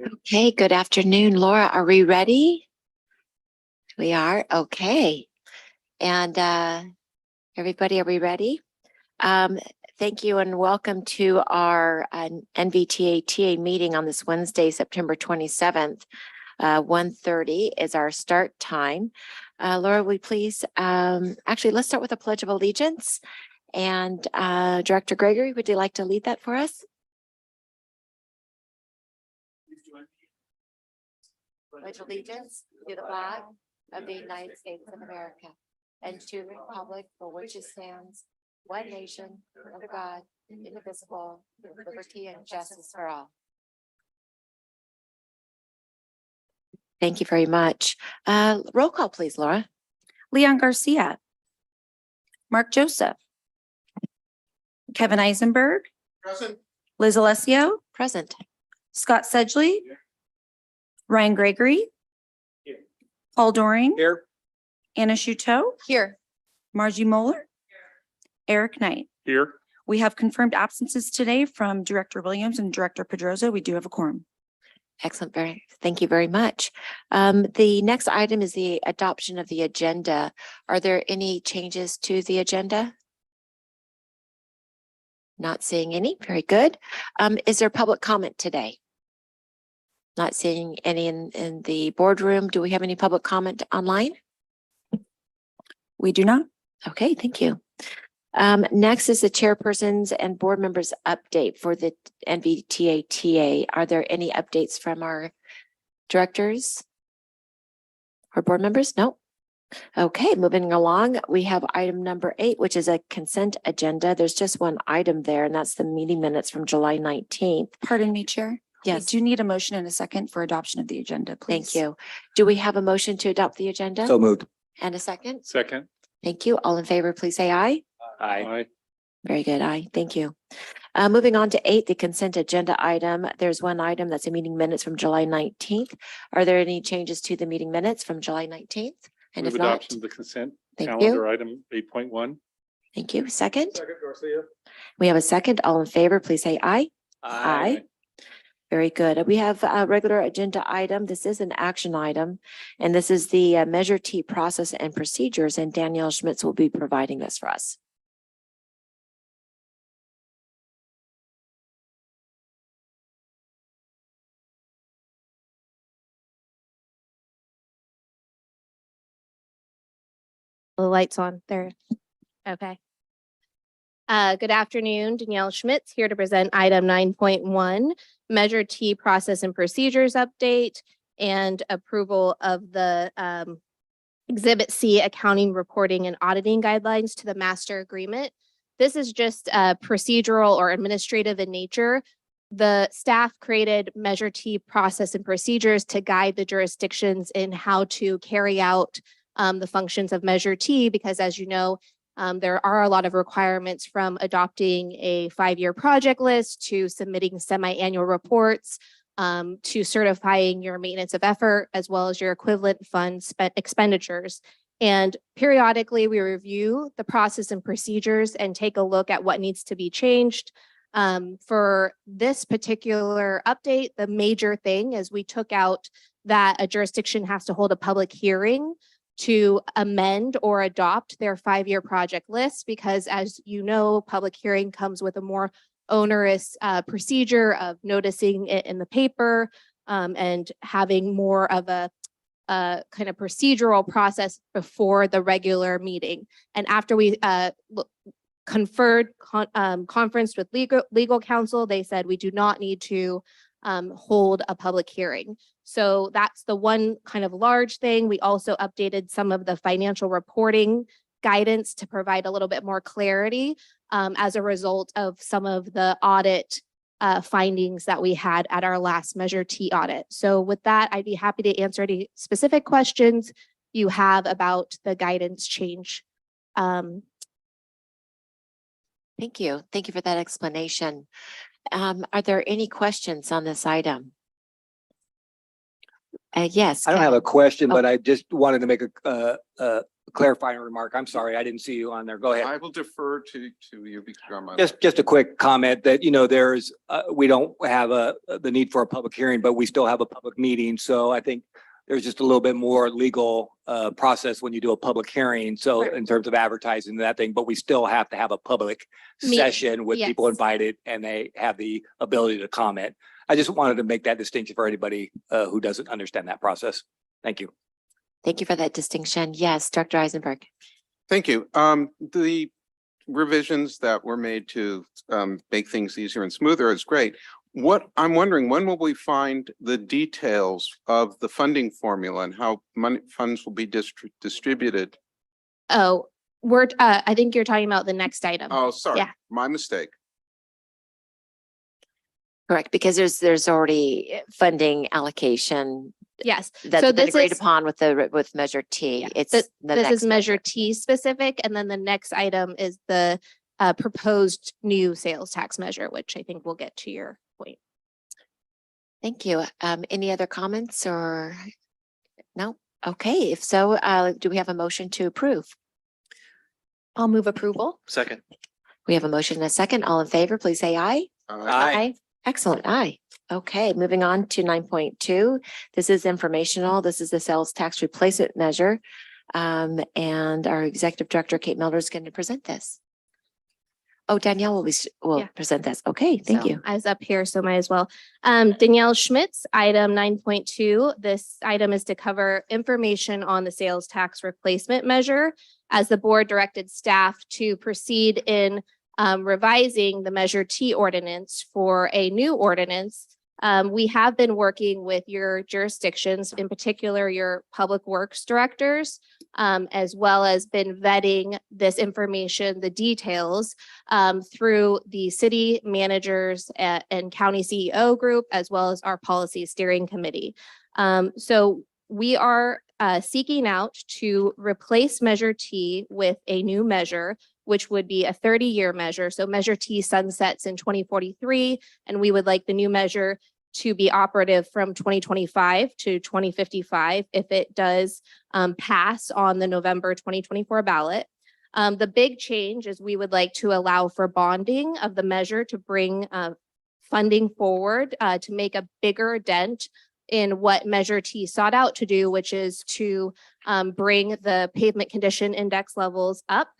Okay, good afternoon, Laura. Are we ready? We are? Okay. And everybody, are we ready? Thank you and welcome to our NVTA-TA meeting on this Wednesday, September 27th. 1:30 is our start time. Laura, will you please, actually, let's start with a Pledge of Allegiance. And Director Gregory, would you like to lead that for us? Pledge allegiance to the flag of the United States of America and to the republic for which it stands, one nation, under God, indivisible, with liberty and justice for all. Thank you very much. Roll call, please, Laura. Leon Garcia, Mark Joseph, Kevin Eisenberg, Present. Liz Alessio, Present. Scott Sedgley, Ryan Gregory, Here. Paul Doring, Here. Anna Shuto, Here. Margie Moeller, Eric Knight. Here. We have confirmed absences today from Director Williams and Director Pedroza. We do have a quorum. Excellent. Thank you very much. The next item is the adoption of the agenda. Are there any changes to the agenda? Not seeing any. Very good. Is there public comment today? Not seeing any in the boardroom. Do we have any public comment online? We do not. Okay, thank you. Next is the chairpersons and board members update for the NVTA-TA. Are there any updates from our directors or board members? No. Okay, moving along, we have item number 8, which is a consent agenda. There's just one item there, and that's the meeting minutes from July 19th. Pardon me, Chair. Yes. We do need a motion and a second for adoption of the agenda, please. Thank you. Do we have a motion to adopt the agenda? So moved. And a second? Second. Thank you. All in favor, please say aye. Aye. Very good. Aye. Thank you. Moving on to 8, the consent agenda item. There's one item that's a meeting minutes from July 19th. Are there any changes to the meeting minutes from July 19th? And Move if not, adoption of the consent thank calendar item 8.1. thank you. Second? Second, Garcia. We have a second. All in favor, please say aye. Aye. Very good. We have a regular agenda item. This is an action item, and this is the Measure T process and procedures, and Danielle Schmitz will be providing this for us. The lights on there. Okay. Good afternoon, Danielle Schmitz here to present item 9.1, Measure T process and procedures update and approval of the Exhibit C accounting, reporting and auditing guidelines to the master agreement. This is just procedural or administrative in nature. The staff created Measure T process and procedures to guide the jurisdictions in how to carry out the functions of Measure T, because as you know, there are a lot of requirements from adopting a 5-year project list to submitting semi-annual reports to certifying your maintenance of effort, as well as your equivalent fund expenditures. And periodically we review the process and procedures and take a look at what needs to be changed. For this particular update, the major thing is we took out that a jurisdiction has to hold a public hearing to amend or adopt their 5-year project list, because as you know, public hearing comes with a more onerous procedure of noticing it in the paper and having more of a kind of procedural process before the regular meeting. And after we conferenced with legal counsel, they said we do not need to hold a public hearing. So that's the one kind of large thing. We also updated some of the financial reporting guidance to provide a little bit more clarity as a result of some of the audit findings that we had at our last Measure T audit. So with that, I'd be happy to answer any specific questions you have about the guidance change. Thank you. Thank you for that explanation. Are there any questions on this item? Yes. I don't have a question, Oh. but I just wanted to make a clarifying remark. I'm sorry, I didn't see you on there. Go ahead. I will defer to you because you're on my. Just a quick comment that, there's, we don't have the need for a public hearing, but we still have a public meeting. So I think there's just a little bit more legal process when you do a public hearing. So Right. in terms of advertising that thing, but we still have to have a public session with people yes. invited and they have the ability to comment. I just wanted to make that distinction for anybody who doesn't understand that process. Thank you. Thank you for that distinction. Yes, Director Eisenberg. Thank you. The revisions that were made to make things easier and smoother is great. What I'm wondering, when will we find the details of the funding formula and how funds will be distributed? Oh, I think you're talking about the next item. Oh, sorry, Yeah. my mistake. Correct, because there's already funding allocation Yes. that's So been this agreed is- upon with Measure T. Yeah. It's This the is next Measure T specific, and then the next item is the proposed new sales tax measure, which I think we'll get to your point. Thank you. Any other comments or no? Okay, if so, do we have a motion to approve? I'll move approval. Second. We have a motion and a second. All in favor, please say aye. Aye. Excellent. Aye. Okay, moving on to 9.2. This is informational. This is the sales tax replacement measure. And our executive director, Kate Miller, is going to present this. Oh, Danielle will Yeah. present this. Okay, thank So you. I was up here, so might as well. Danielle Schmitz, item 9.2. This item is to cover information on the sales tax replacement measure as the board directed staff to proceed in revising the Measure T ordinance for a new ordinance. We have been working with your jurisdictions, in particular your public works directors, as well as been vetting this information, the details, through the city managers and county CEO group, as well as our policy steering committee. So we are seeking out to replace Measure T with a new measure, which would be a 30-year measure. So Measure T sunsets in 2043, and we would like the new measure to be operative from 2025 to 2055 if it does pass on the November 2024 ballot. The big change is we would like to allow for bonding of the measure to bring funding forward to make a bigger dent in what Measure T sought out to do, which is to bring the pavement condition index levels up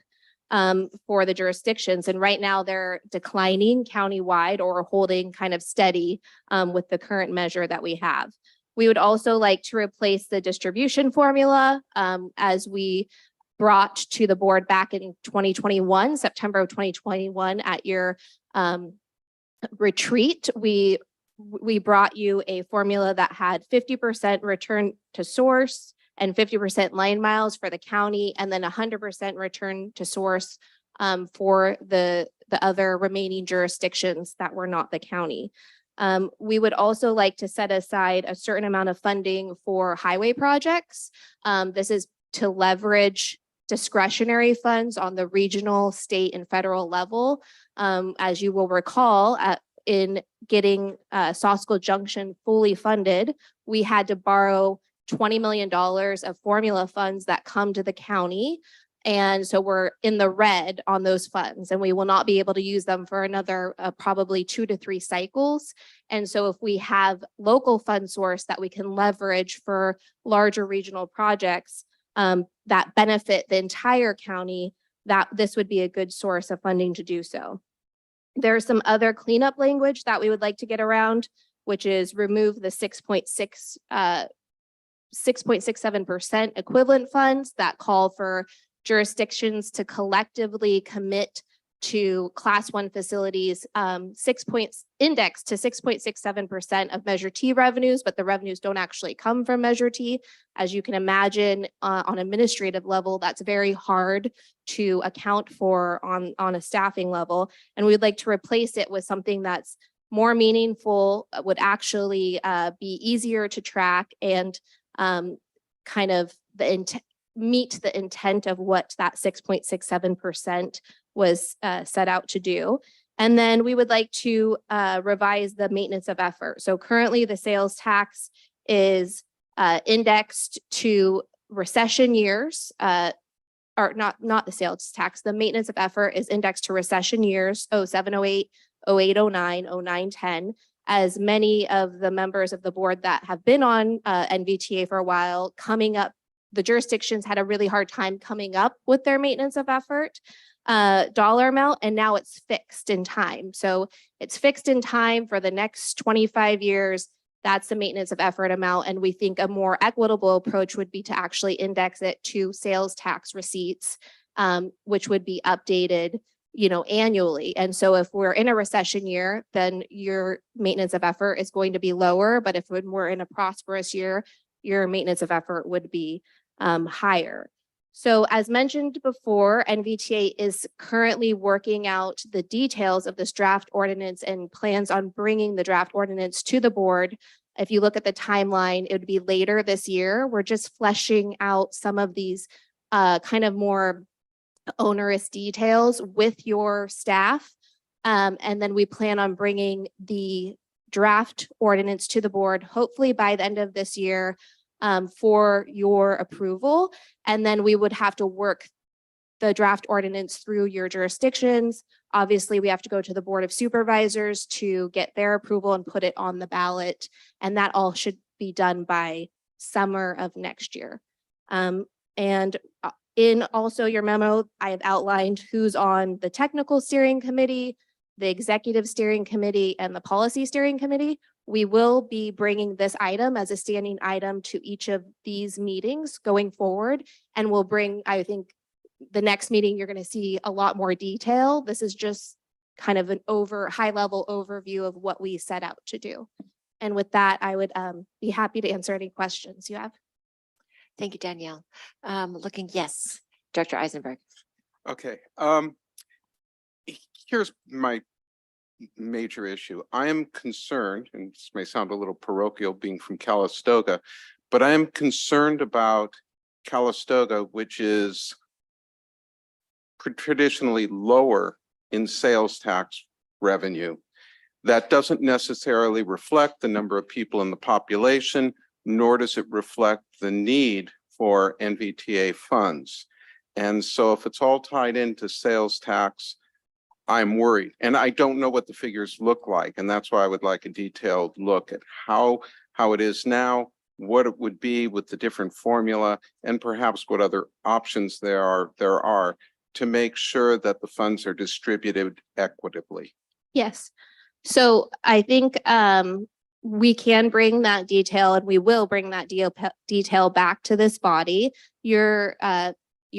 for the jurisdictions. And right now they're declining countywide or holding kind of steady with the current measure that we have. We would also like to replace the distribution formula as we brought to the board back in 2021, September of 2021 at your retreat. We brought you a formula that had 50% return to source and 50% line miles for the county, and then 100% return to source for the other remaining jurisdictions that were not the county. We would also like to set aside a certain amount of funding for highway projects. This is to leverage discretionary funds on the regional, state, and federal level. As you will recall, in getting Sosco Junction fully funded, we had to borrow $20 million of formula funds that come to the county. And so we're in the red on those funds, and we will not be able to use them for another probably 2 to 3 cycles. And so if we have local fund source that we can leverage for larger regional projects that benefit the entire county, that this would be a good source of funding to do so. There's some other cleanup language that we would like to get around, which is remove the 6.67% equivalent funds that call for jurisdictions to collectively commit to class 1 facilities, index to 6.67% of Measure T revenues, but the revenues don't actually come from Measure T. As you can imagine, on administrative level, that's very hard to account for on a staffing level. And we'd like to replace it with something that's more meaningful, would actually be easier to track and kind of meet the intent of what that 6.67% was set out to do. And then we would like to revise the maintenance of effort. So currently the sales tax is indexed to recession years, or not the sales tax, the maintenance of effort is indexed to recession years, 07, 08, 08, 09, 09, 10. As many of the members of the board that have been on NVTA for a while, coming up, the jurisdictions had a really hard time coming up with their maintenance of effort dollar amount, and now it's fixed in time. So it's fixed in time for the next 25 years. That's the maintenance of effort amount. And we think a more equitable approach would be to actually index it to sales tax receipts, which would be updated, annually. And so if we're in a recession year, then your maintenance of effort is going to be lower. But if we're in a prosperous year, your maintenance of effort would be higher. So as mentioned before, NVTA is currently working out the details of this draft ordinance and plans on bringing the draft ordinance to the board. If you look at the timeline, it would be later this year. We're just fleshing out some of these kind of more onerous details with your staff. And then we plan on bringing the draft ordinance to the board, hopefully by the end of this year, for your approval. And then we would have to work the draft ordinance through your jurisdictions. Obviously, we have to go to the Board of Supervisors to get their approval and put it on the ballot. And that all should be done by summer of next year. And in also your memo, I have outlined who's on the technical steering committee, the executive steering committee, and the policy steering committee. We will be bringing this item as a standing item to each of these meetings going forward. And we'll bring, I think, the next meeting, you're going to see a lot more detail. This is just kind of an high level overview of what we set out to do. And with that, I would be happy to answer any questions you have. Thank you, Danielle. Yes, Director Eisenberg. Okay. Here's my major issue. I am concerned, and this may sound a little parochial being from Calistoga, but I am concerned about Calistoga, which is traditionally lower in sales tax revenue. That doesn't necessarily reflect the number of people in the population, nor does it reflect the need for NVTA funds. And so if it's all tied into sales tax, I'm worried. And I don't know what the figures look like. And that's why I would like a detailed look at how it is now, what it would be with the different formula, and perhaps what other options there are to make sure that the funds are distributed equitably. Yes. So I think we can bring that detail, and we will bring that detail back to this body. Your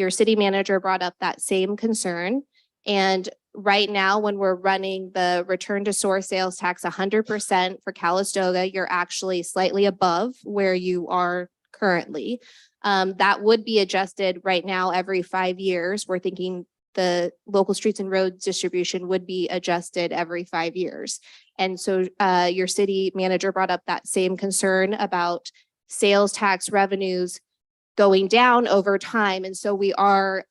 city manager brought up that same concern. And right now, when we're running the return to source sales tax 100% for Calistoga, you're actually slightly above where you are currently. That would be adjusted right now every 5 years. We're thinking the local streets and roads distribution would be adjusted every 5 years. And so your city manager brought up that same concern about sales tax revenues going down over time. And so we are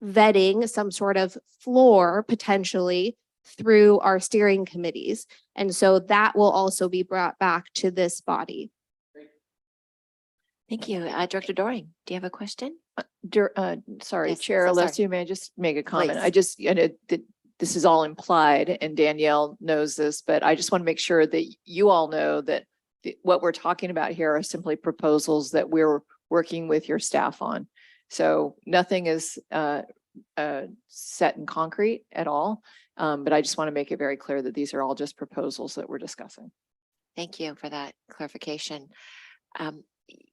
vetting some sort of floor potentially through our steering committees. And so that will also be brought back to this body. Thank you. Director Doring, do you have a question? Sorry, Yes, Chair, so unless sorry. you may just make a comment. Please. This is all implied and Danielle knows this, but I just want to make sure that you all know that what we're talking about here are simply proposals that we're working with your staff on. So nothing is set in concrete at all. But I just want to make it very clear that these are all just proposals that we're discussing. Thank you for that clarification.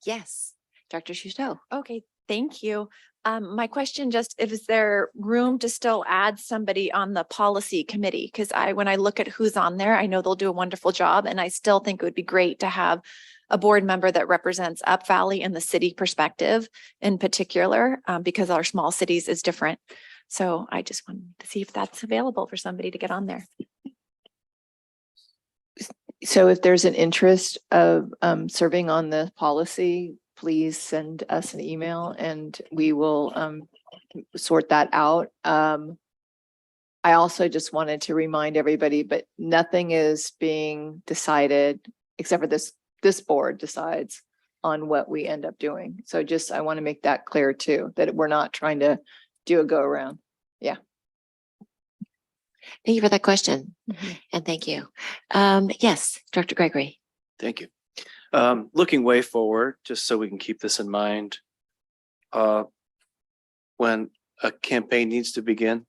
Yes, Dr. Shuto. Okay, thank you. My question just, is there room to still add somebody on the policy committee? Because when I look at who's on there, I know they'll do a wonderful job, and I still think it would be great to have a board member that represents Up Valley and the city perspective in particular, because our small cities is different. So I just wanted to see if that's available for somebody to get on there. So if there's an interest of serving on the policy, please send us an email and we will sort that out. I also just wanted to remind everybody, but nothing is being decided except for this board decides on what we end up doing. So just, I want to make that clear too, that we're not trying to do a go around. Yeah. Thank you for that question. And thank you. Yes, Director Gregory. Thank you. Looking way forward, just so we can keep this in mind. When a campaign needs to begin,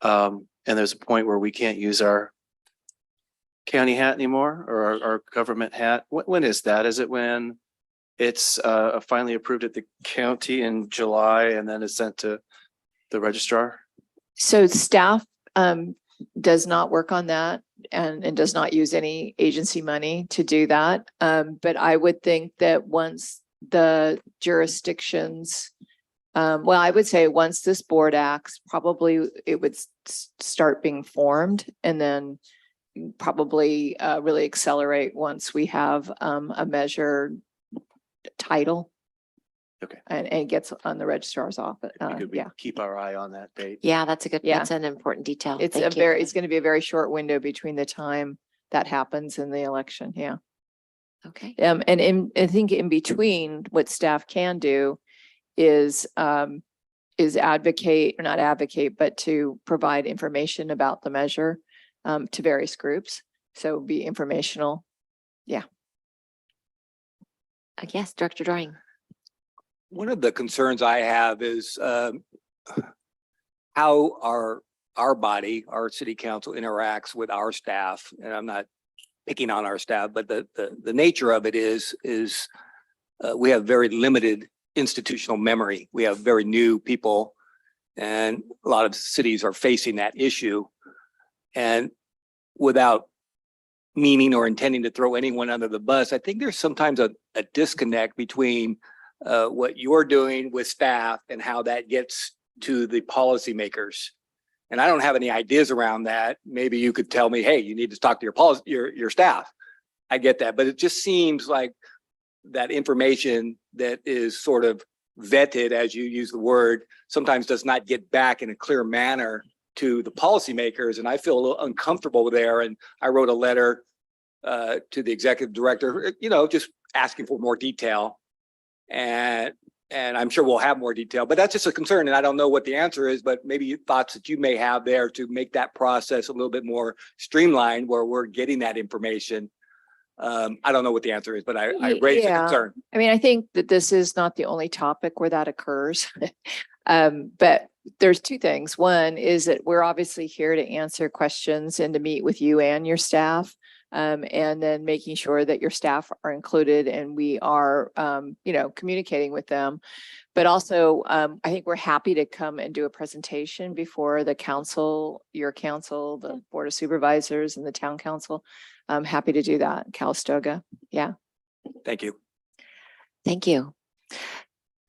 and there's a point where we can't use our county hat anymore or our government hat, when is that? Is it when it's finally approved at the county in July and then is sent to the registrar? So staff does not work on that and does not use any agency money to do that. But I would think that once the jurisdictions, well, I would say once this board acts, probably it would start being formed and then probably really accelerate once we have a measure title. Okay. And it gets on the registrar's office. Could we Yeah. keep our eye on that date? Yeah, that's Yeah. that's an important detail. It's Thank you. it's going to be a very short window between the time that happens and the election. Yeah. Okay. And I think in between, what staff can do is advocate or not advocate, but to provide information about the measure to various groups. So be informational. Yeah. Yes, Director Drawing. One of the concerns I have is how our body, our city council interacts with our staff. And I'm not picking on our staff, but the nature of it is we have very limited institutional memory. We have very new people and a lot of cities are facing that issue. And without meaning or intending to throw anyone under the bus, I think there's sometimes a disconnect between what you're doing with staff and how that gets to the policymakers. And I don't have any ideas around that. Maybe you could tell me, hey, you need to talk to your staff. I get that, but it just seems like that information that is sort of vetted, as you use the word, sometimes does not get back in a clear manner to the policymakers. And I feel a little uncomfortable there. And I wrote a letter to the executive director, just asking for more detail. And I'm sure we'll have more detail, but that's just a concern. And I don't know what the answer is, but maybe thoughts that you may have there to make that process a little bit more streamlined where we're getting that information. I don't know what the answer is, but I raised the Yeah. concern. I mean, I think that this is not the only topic where that occurs. But there's two things. One is that we're obviously here to answer questions and to meet with you and your staff. And then making sure that your staff are included and we are, communicating with them. But also, I think we're happy to come and do a presentation before the council, your council, the Board of Supervisors and the town council. I'm happy to do that, Calistoga. Yeah. Thank you. Thank you.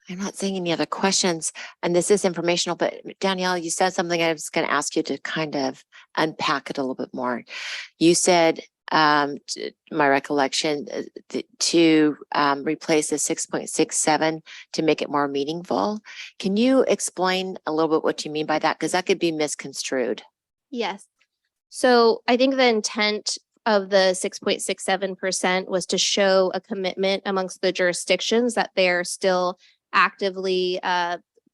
I'm not seeing any other questions, and this is informational, but Danielle, you said something I was going to ask you to kind of unpack it a little bit more. You said, my recollection, to replace the 6.67 to make it more meaningful. Can you explain a little bit what you mean by that? Because that could be misconstrued. Yes. So I think the intent of the 6.67% was to show a commitment amongst the jurisdictions that they're still actively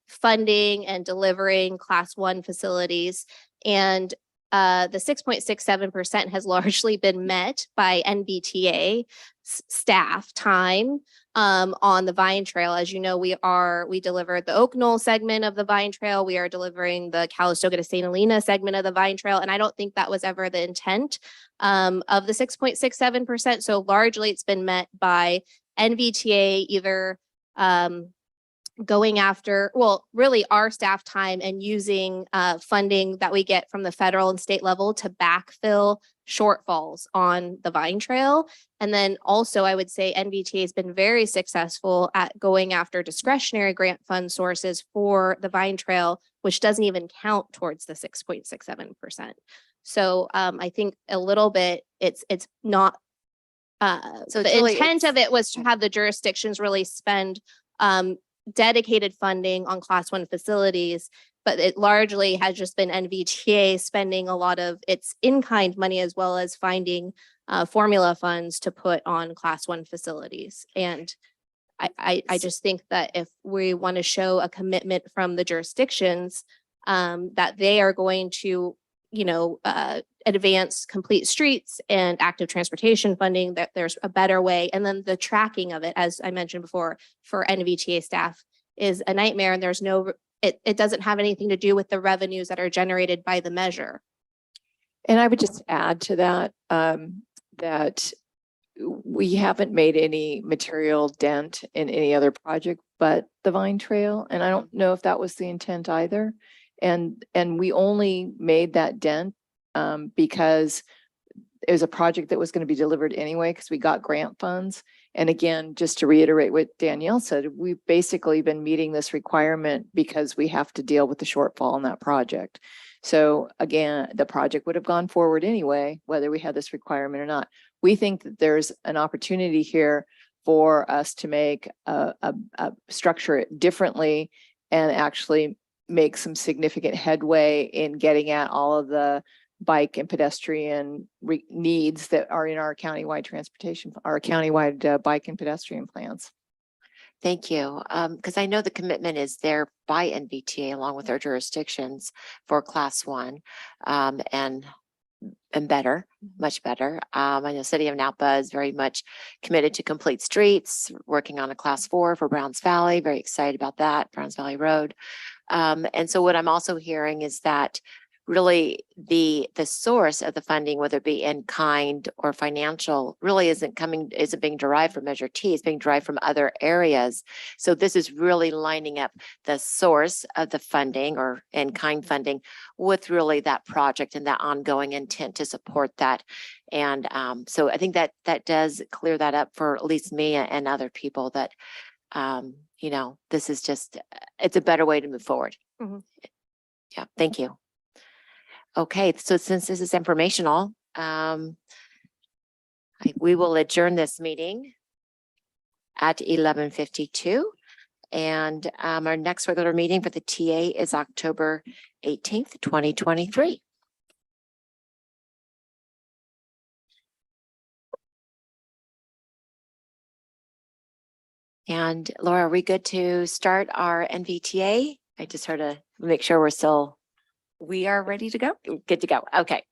funding and delivering Class 1 facilities. And the 6.67% has largely been met by NVTA staff time on the Vine Trail. As you know, we delivered the Oak Knoll segment of the Vine Trail. We are delivering the Calistoga to St. Helena segment of the Vine Trail. And I don't think that was ever the intent of the 6.67%. So largely it's been met by NVTA either going after, well, really our staff time and using funding that we get from the federal and state level to backfill shortfalls on the Vine Trail. And then also I would say NVTA has been very successful at going after discretionary grant fund sources for the Vine Trail, which doesn't even count towards the 6.67%. So I think a little bit, it's not So it's the really- intent of it was to have the jurisdictions really spend dedicated funding on class one facilities, but it largely has just been NVTA spending a lot of its in-kind money as well as finding formula funds to put on class one facilities. And I just think that if we want to show a commitment from the jurisdictions that they are going to, advance complete streets and active transportation funding, that there's a better way. And then the tracking of it, as I mentioned before, for NVTA staff is a nightmare, and there's no, it doesn't have anything to do with the revenues that are generated by the measure. And I would just add to that, that we haven't made any material dent in any other project but the Vine Trail. And I don't know if that was the intent either. And we only made that dent because it was a project that was going to be delivered anyway, because we got grant funds. And again, just to reiterate what Danielle said, we've basically been meeting this requirement because we have to deal with the shortfall in that project. So again, the project would have gone forward anyway, whether we had this requirement or not. We think that there's an opportunity here for us to make structure it differently and actually make some significant headway in getting at all of the bike and pedestrian needs that are in our countywide transportation, our countywide bike and pedestrian plans. Thank you. Because I know the commitment is there by NVTA along with our jurisdictions for class one and better, much better. I know City of Napa is very much committed to complete streets, working on a class 4 for Browns Valley. Very excited about that, Browns Valley Road. And so what I'm also hearing is that really the source of the funding, whether it be in kind or financial, really isn't being derived from Measure T, it's being derived from other areas. So this is really lining up the source of the funding or in kind funding with really that project and that ongoing intent to support that. And so I think that does clear that up for at least me and other people that this is just, it's a better way to move forward. Mhm. Yeah, thank you. Okay, so since this is informational, we will adjourn this meeting at 11:52. And our next regular meeting for the TA is October 18th, 2023. And Laura, are we good to start our NVTA? I just heard to make sure we're still We are ready to go. good to go. Okay.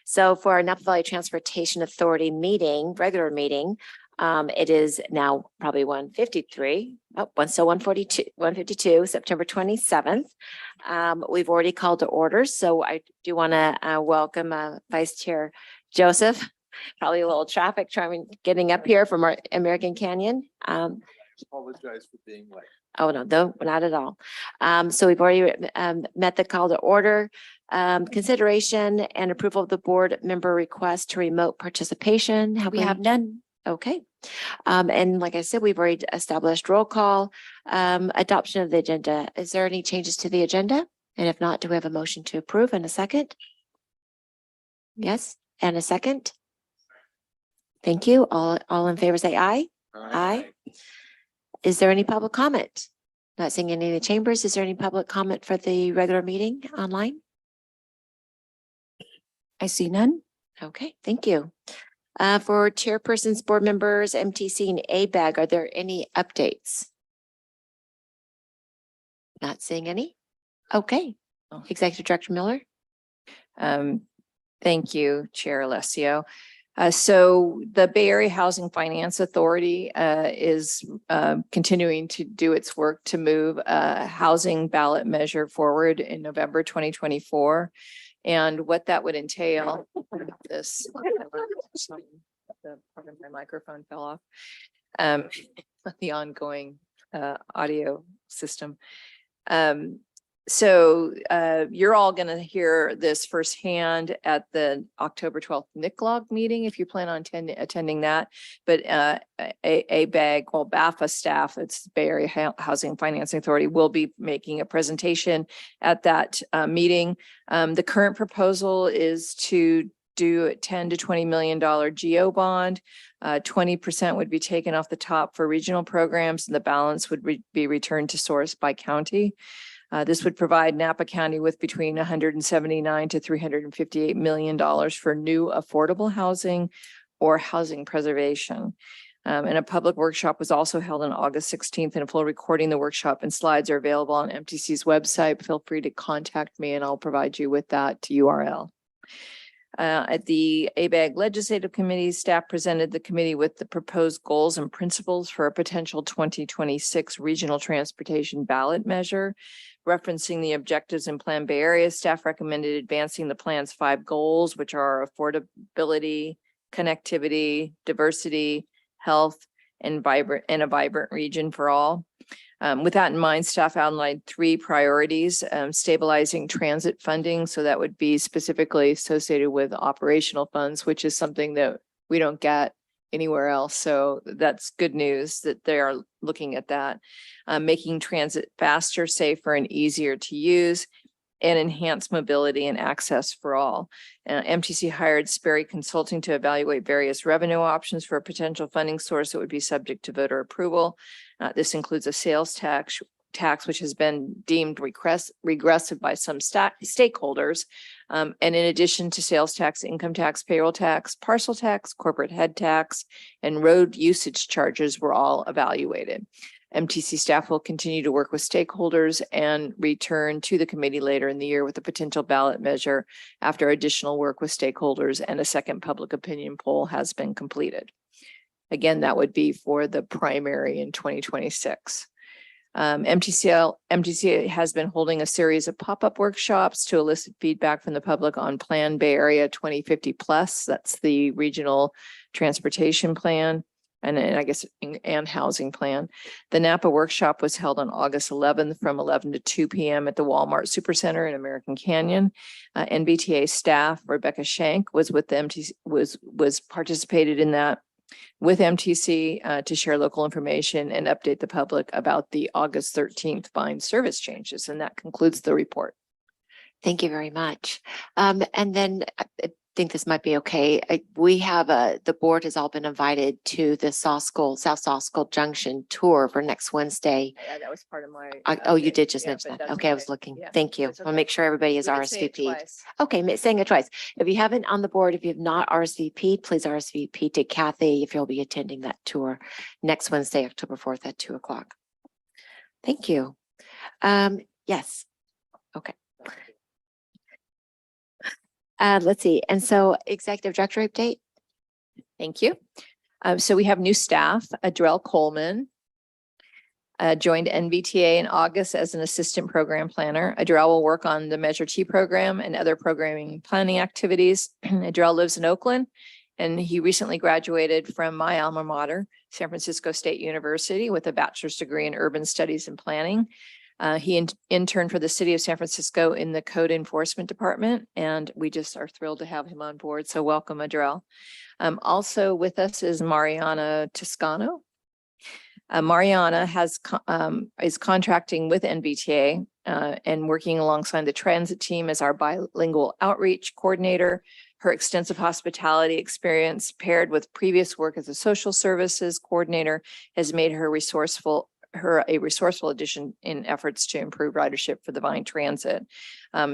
So for our Napa Valley Transportation Authority meeting, regular meeting, it is now probably 1:53. Oh, 152, September 27th. We've already called to order. So I do want to welcome Vice Chair Joseph. Probably a little traffic trying getting up here from our American Canyon. Apologize for being late. Oh, no, not at all. So we've already met the call to order. Consideration and approval of the board member request to remote participation. We have none. Okay. And like I said, we've already established roll call, adoption of the agenda. Is there any changes to the agenda? And if not, do we have a motion to approve and a second? Yes, and a second? Thank you. All in favor, say aye. Aye. Is there any public comment? Not seeing any in the chambers. Is there any public comment for the regular meeting online? I see none. Okay, thank you. For chairpersons, board members, MTC and ABAG, are there any updates? Not seeing any? Okay. Executive Director Miller? Thank you, Chair Alessio. So the Bay Area Housing Finance Authority is continuing to do its work to move a housing ballot measure forward in November 2024. And what that would entail, this, my microphone fell off, the ongoing audio system. So you're all going to hear this firsthand at the October 12th NICLOG meeting if you plan on attending that. But ABAG, well, BAFA staff, it's Bay Area Housing and Financing Authority, will be making a presentation at that meeting. The current proposal is to do a $10 to $20 million GO bond. 20% would be taken off the top for regional programs, and the balance would be returned to source by county. This would provide Napa County with between $179 to $358 million for new affordable housing or housing preservation. And a public workshop was also held on August 16th, and a full recording of the workshop and slides are available on MTC's website. Feel free to contact me and I'll provide you with that URL. At the ABAG Legislative Committee, staff presented the committee with the proposed goals and principles for a potential 2026 regional transportation ballot measure. Referencing the objectives in Plan Bay Area, staff recommended advancing the plan's 5 goals, which are affordability, connectivity, diversity, health, and a vibrant region for all. With that in mind, staff outlined 3 priorities: stabilizing transit funding. So that would be specifically associated with operational funds, which is something that we don't get anywhere else. So that's good news that they are looking at that. Making transit faster, safer, and easier to use, and enhance mobility and access for all. MTC hired Sperry Consulting to evaluate various revenue options for a potential funding source that would be subject to voter approval. This includes a sales tax, which has been deemed regressive by some stakeholders. And in addition to sales tax, income tax, payroll tax, parcel tax, corporate head tax, and road usage charges were all evaluated. MTC staff will continue to work with stakeholders and return to the committee later in the year with a potential ballot measure after additional work with stakeholders and a second public opinion poll has been completed. Again, that would be for the primary in 2026. MTC has been holding a series of pop-up workshops to elicit feedback from the public on Plan Bay Area 2050 Plus. That's the regional transportation plan. And I guess, and housing plan. The Napa workshop was held on August 11th from 11 to 2 p.m. at the Walmart Supercenter in American Canyon. NVTA staff, Rebecca Shank, was with the MTC, was participated in that with MTC to share local information and update the public about the August 13th fine service changes. And that concludes the report. Thank you very much. And then I think this might be okay. We have the board has all been invited to the South Saskell Junction tour for next Wednesday. Yeah, that was part of my. Oh, you did just mention that. Okay, I was looking. Yeah, Thank you. that's I'll okay. make sure everybody is RSVP'd. Okay, saying it twice. If you haven't on the board, if you have not RSVP'd, please RSVP to Kathy if you'll be attending that tour next Wednesday, October 4th at 2:00. Thank you. Yes. Okay. Let's see. And so executive director update. Thank you. So we have new staff. Adrell Coleman joined NVTA in August as an assistant program planner. Adrell will work on the Measure T program and other programming planning activities. Adrell lives in Oakland, and he recently graduated from my alma mater, San Francisco State University, with a bachelor's degree in urban studies and planning. He interned for the city of San Francisco in the code enforcement department, and we just are thrilled to have him on board. So welcome, Adrell. Also with us is Mariana Toscano. Mariana is contracting with NVTA and working alongside the transit team as our bilingual outreach coordinator. Her extensive hospitality experience paired with previous work as a social services coordinator has made her a resourceful addition in efforts to improve ridership for the Vine Transit.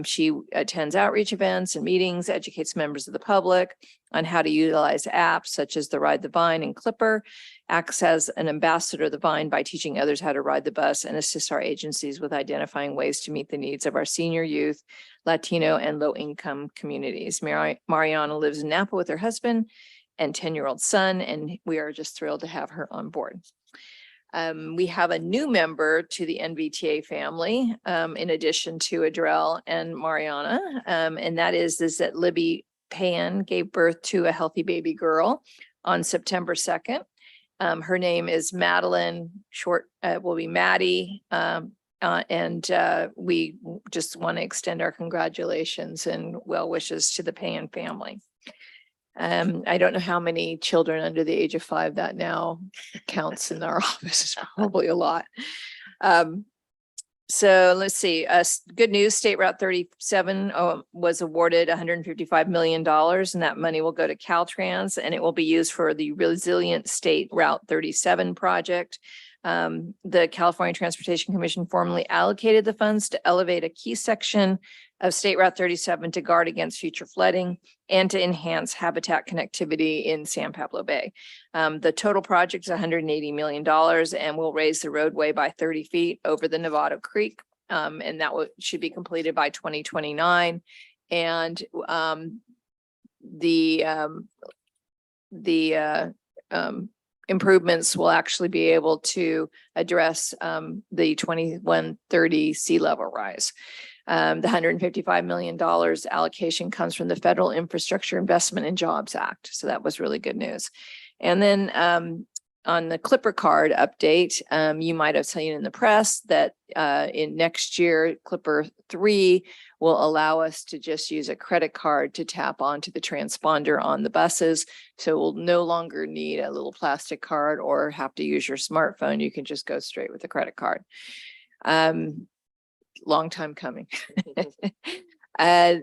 She attends outreach events and meetings, educates members of the public on how to utilize apps such as the Ride the Vine and Clipper, acts as an ambassador of the Vine by teaching others how to ride the bus, and assists our agencies with identifying ways to meet the needs of our senior youth, Latino, and low-income communities. Mariana lives in Napa with her husband and 10-year-old son, and we are just thrilled to have her on board. We have a new member to the NVTA family, in addition to Adrell and Mariana, and that is that Libby Pan gave birth to a healthy baby girl on September 2nd. Her name is Madeline, will be Maddie We just want to extend our congratulations and well wishes to the Payan family. I don't know how many children under the age of 5 that now counts in our office. It's probably a lot. So let's see, good news, State Route 37 was awarded $155 million, and that money will go to Caltrans, and it will be used for the Resilient State Route 37 project. The California Transportation Commission formally allocated the funds to elevate a key section of State Route 37 to guard against future flooding and to enhance habitat connectivity in San Pablo Bay. The total project is $180 million and will raise the roadway by 30 feet over the Nevada Creek. And that should be completed by 2029. And improvements will actually be able to address the 2130 sea level rise. The $155 million allocation comes from the Federal Infrastructure Investment and Jobs Act. So that was really good news. And then on the Clipper card update, you might have seen in the press that in next year, Clipper 3 will allow us to just use a credit card to tap onto the transponder on the buses. So we'll no longer need a little plastic card or have to use your smartphone. You can just go straight with a credit card. Long time coming. The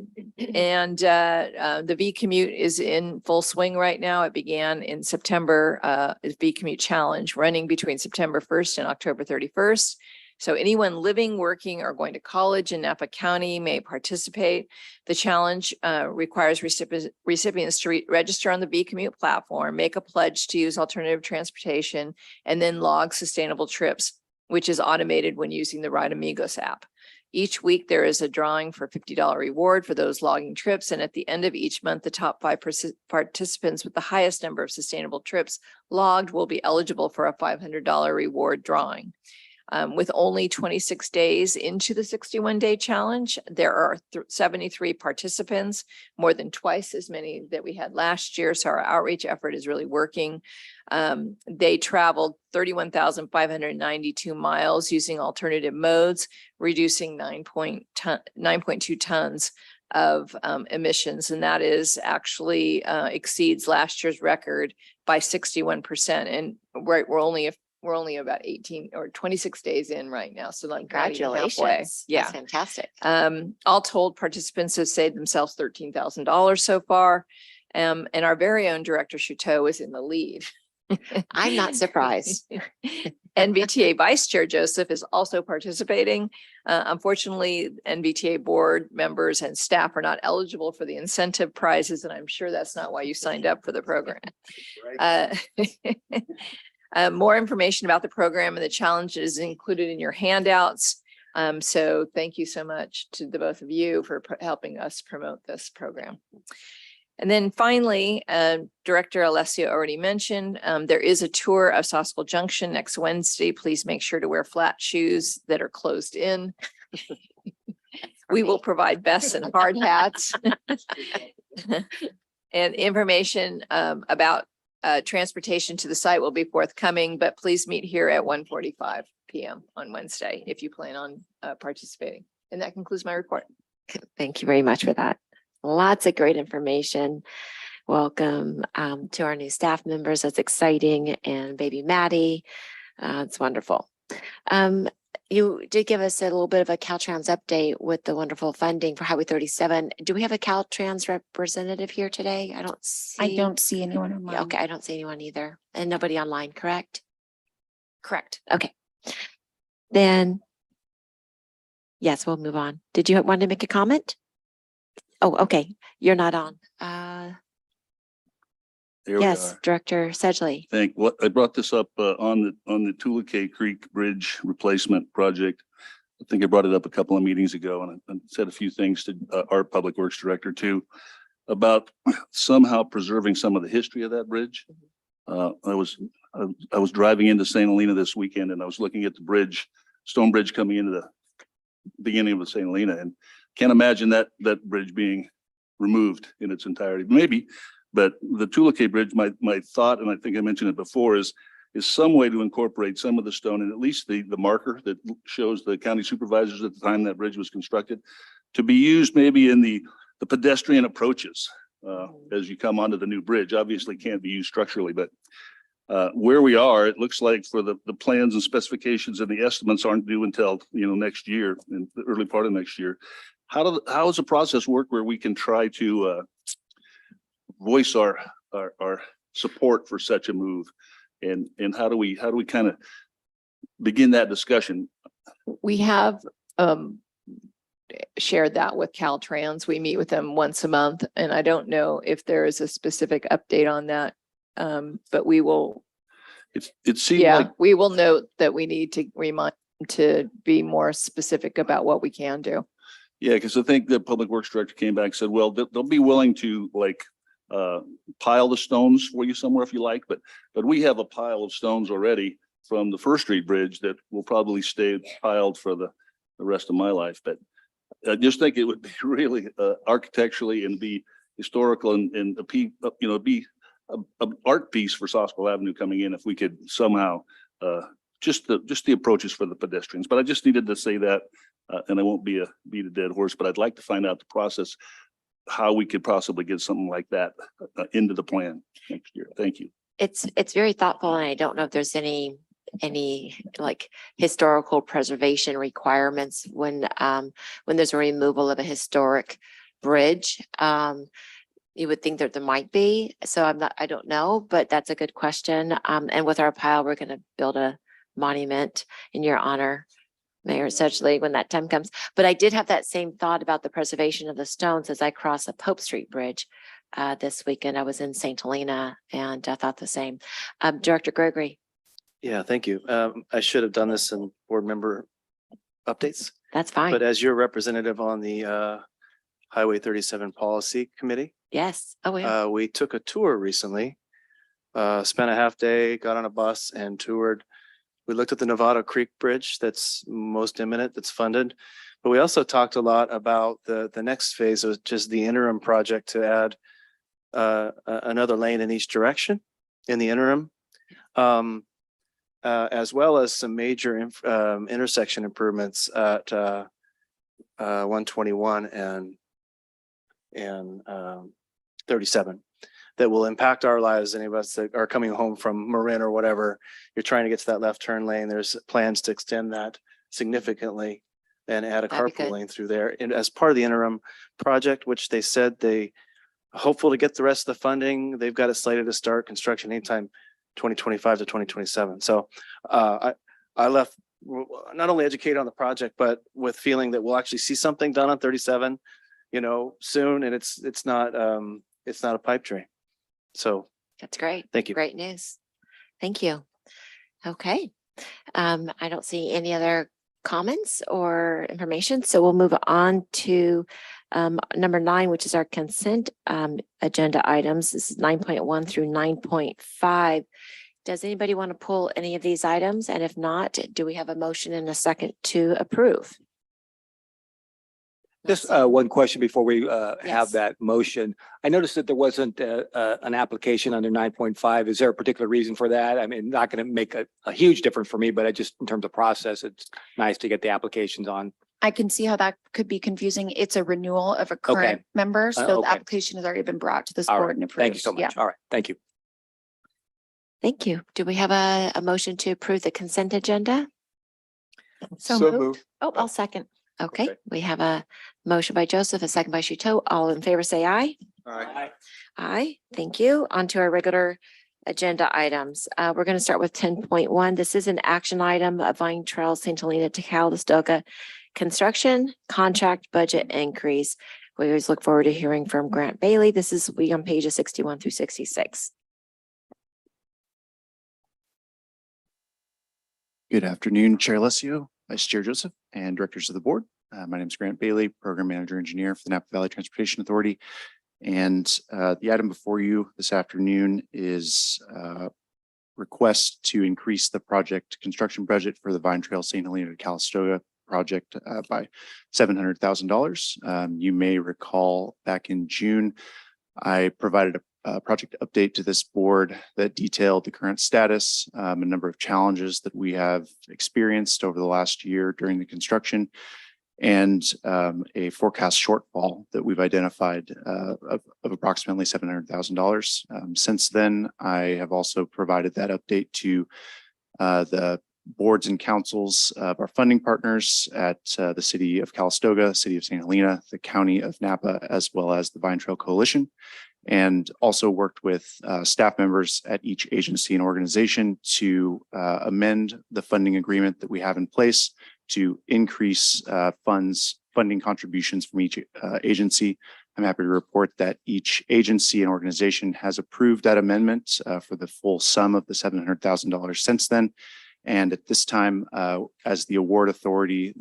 V commute is in full swing right now. It began in September, is V commute challenge running between September 1st and October 31st. So anyone living, working, or going to college in Napa County may participate. The challenge requires recipients to register on the V commute platform, make a pledge to use alternative transportation, and then log sustainable trips, which is automated when using the Ride Amigos app. Each week, there is a drawing for $50 reward for those logging trips. And at the end of each month, the top 5 participants with the highest number of sustainable trips logged will be eligible for a $500 reward drawing. With only 26 days into the 61-day challenge, there are 73 participants, more than twice as many that we had last year. So our outreach effort is really working. They traveled 31,592 miles using alternative modes, reducing 9.2 tons of emissions. And that is actually exceeds last year's record by 61%. And we're only about 18 or 26 days in right now. So like Congratulations. Yeah. That's fantastic. All told, participants have saved themselves $13,000 so far. And our very own Director Chouteau is in the lead. I'm not surprised. NVTA Vice Chair Joseph is also participating. Unfortunately, NVTA board members and staff are not eligible for the incentive prizes, and I'm sure that's not why you signed up for the program. More information about the program and the challenges is included in your handouts. So thank you so much to the both of you for helping us promote this program. And then finally, Director Alessio already mentioned, there is a tour of Soskel Junction next Wednesday. Please make sure to wear flat shoes that are closed in. We will provide vests and hard hats. And information about transportation to the site will be forthcoming, but please meet here at 1:45 p.m. on Wednesday if you plan on participating. And that concludes my report. Thank you very much for that. Lots of great information. Welcome to our new staff members. That's exciting. And baby Maddie, it's wonderful. You did give us a little bit of a Caltrans update with the wonderful funding for Highway 37. Do we have a Caltrans representative here today? I don't see anyone online. Yeah, okay, I don't see anyone either. And nobody online, correct? Correct. Okay. Then, yes, we'll move on. Did you want to make a comment? Oh, okay. You're not on. There we Yes, are. Director Sedgley. I brought this up on the Tulakay Creek Bridge replacement project. I think I brought it up a couple of meetings ago, and I said a few things to our Public Works Director too about somehow preserving some of the history of that bridge. I was driving into St. Helena this weekend, and I was looking at the bridge, stone bridge coming into the beginning of the St. Helena, and can't imagine that bridge being removed in its entirety. Maybe. But the Tulakay Bridge, my thought, and I think I mentioned it before, is is some way to incorporate some of the stone and at least the marker that shows the county supervisors at the time that bridge was constructed to be used maybe in the pedestrian approaches as you come onto the new bridge. Obviously can't be used structurally, but where we are, it looks like for the plans and specifications and the estimates aren't due until, next year, in the early part of next year. How does the process work where we can try to voice our support for such a move? And how do we kind of begin that discussion? We have shared that with Caltrans. We meet with them once a month, and I don't know if there is a specific update on that. But we will, It seems like we will note that we need to remind to be more specific about what we can do. yeah, because I think the public works director came back and said, well, they'll be willing to pile the stones for you somewhere if you like, but we have a pile of stones already from the First Street Bridge that will probably stay piled for the rest of my life. But I just think it would be really architecturally and be historical and be an art piece for Sosco Avenue coming in if we could somehow just the approaches for the pedestrians. But I just needed to say that, and I won't beat a dead horse, but I'd like to find out the process, how we could possibly get something like that into the plan next year. Thank you. It's very thoughtful, and I don't know if there's any like historical preservation requirements when there's a removal of a historic bridge. You would think that there might be, so I don't know, but that's a good question. And with our pile, we're going to build a monument in your honor, Mayor Sedgley, when that time comes. But I did have that same thought about the preservation of the stones as I crossed the Pope Street Bridge this weekend. I was in St. Helena and I thought the same. Director Gregory. Yeah, thank you. I should have done this in board member updates, That's fine. but as your representative on the Highway 37 Policy Committee, Yes. Oh, yeah. we took a tour recently, spent a half day, got on a bus and toured. We looked at the Nevada Creek Bridge that's most imminent, that's funded. But we also talked a lot about the next phase, which is the interim project to add another lane in each direction in the interim, as well as some major intersection improvements at 121 and 37 that will impact our lives. Any of us that are coming home from Marin or whatever, you're trying to get to that left turn lane. There's plans to extend that significantly and add a That'd be carpool good. lane through there. And as part of the interim project, which they said they hopeful to get the rest of the funding, they've got it slated to start construction anytime 2025 to 2027. So I left not only educated on the project, but with feeling that we'll actually see something done on 37, soon. And it's not a pipe dream. So That's great. thank you. Great news. Thank you. Okay. I don't see any other comments or information, so we'll move on to number 9, which is our consent agenda items. This is 9.1 through 9.5. Does anybody want to pull any of these items? And if not, do we have a motion and a second to approve? Just one question before we Yes. have that motion. I noticed that there wasn't an application under 9.5. Is there a particular reason for that? I mean, not going to make a huge difference for me, but I just, in terms of process, it's nice to get the applications on. I can see how that could be confusing. It's a renewal of a current member, so the okay. application has already been brought to this All board right. and approved. Thank you so much. Yeah. All right. Thank you. Thank you. Do we have a motion to approve the consent agenda? So moved. Oh, I'll second. Okay, Okay. we have a motion by Joseph, a second by Shuto. All in favor, say aye. Aye. Aye, thank you. On to our regular agenda items. We're going to start with 10.1. This is an action item of Vine Trail, St. Helena to Calistoga construction contract budget increase. We always look forward to hearing from Grant Bailey. This is we on pages 61 through 66. Good afternoon, Chair Alessio, Vice Chair Joseph, and directors of the board. My name is Grant Bailey, Program Manager Engineer for the Napa Valley Transportation Authority. And the item before you this afternoon is request to increase the project construction budget for the Vine Trail St. Helena to Calistoga project by $700,000. You may recall back in June, I provided project update to this board that detailed the current status, a number of challenges that we have experienced over the last year during the construction, and a forecast shortfall that we've identified of approximately $700,000. Since then, I have also provided that update to the boards and councils of our funding partners at the City of Calistoga, City of St. Helena, the County of Napa, as well as the Vine Trail Coalition, and also worked with staff members at each agency and organization to amend the funding agreement that we have in place to increase funding contributions from each agency. I'm happy to report that each agency and organization has approved that amendment for the full sum of the $700,000 since then. And at this time, as the award authority,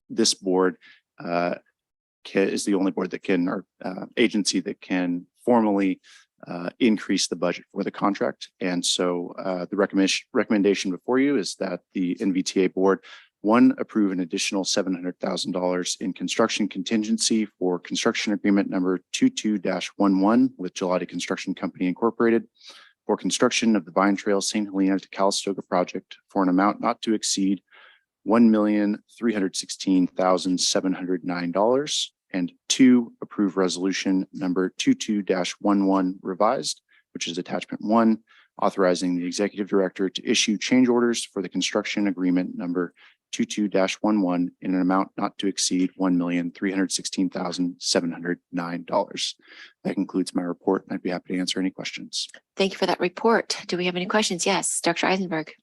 this board is the only board that can, or agency that can formally increase the budget for the contract. And so the recommendation before you is that the NVTA board, one, approve an additional $700,000 in construction contingency for construction agreement number 22-11 with Gelati Construction Company Incorporated for construction of the Vine Trail St. Helena to Calistoga project for an amount not to exceed $1,316,709. And two, approve resolution number 22-11 revised, which is attachment 1, authorizing the executive director to issue change orders for the construction agreement number 22-11 in an amount not to exceed $1,316,709. That concludes my report, and I'd be happy to answer any questions. Thank you for that report. Do we have any questions? Yes, Dr. Eisenberg.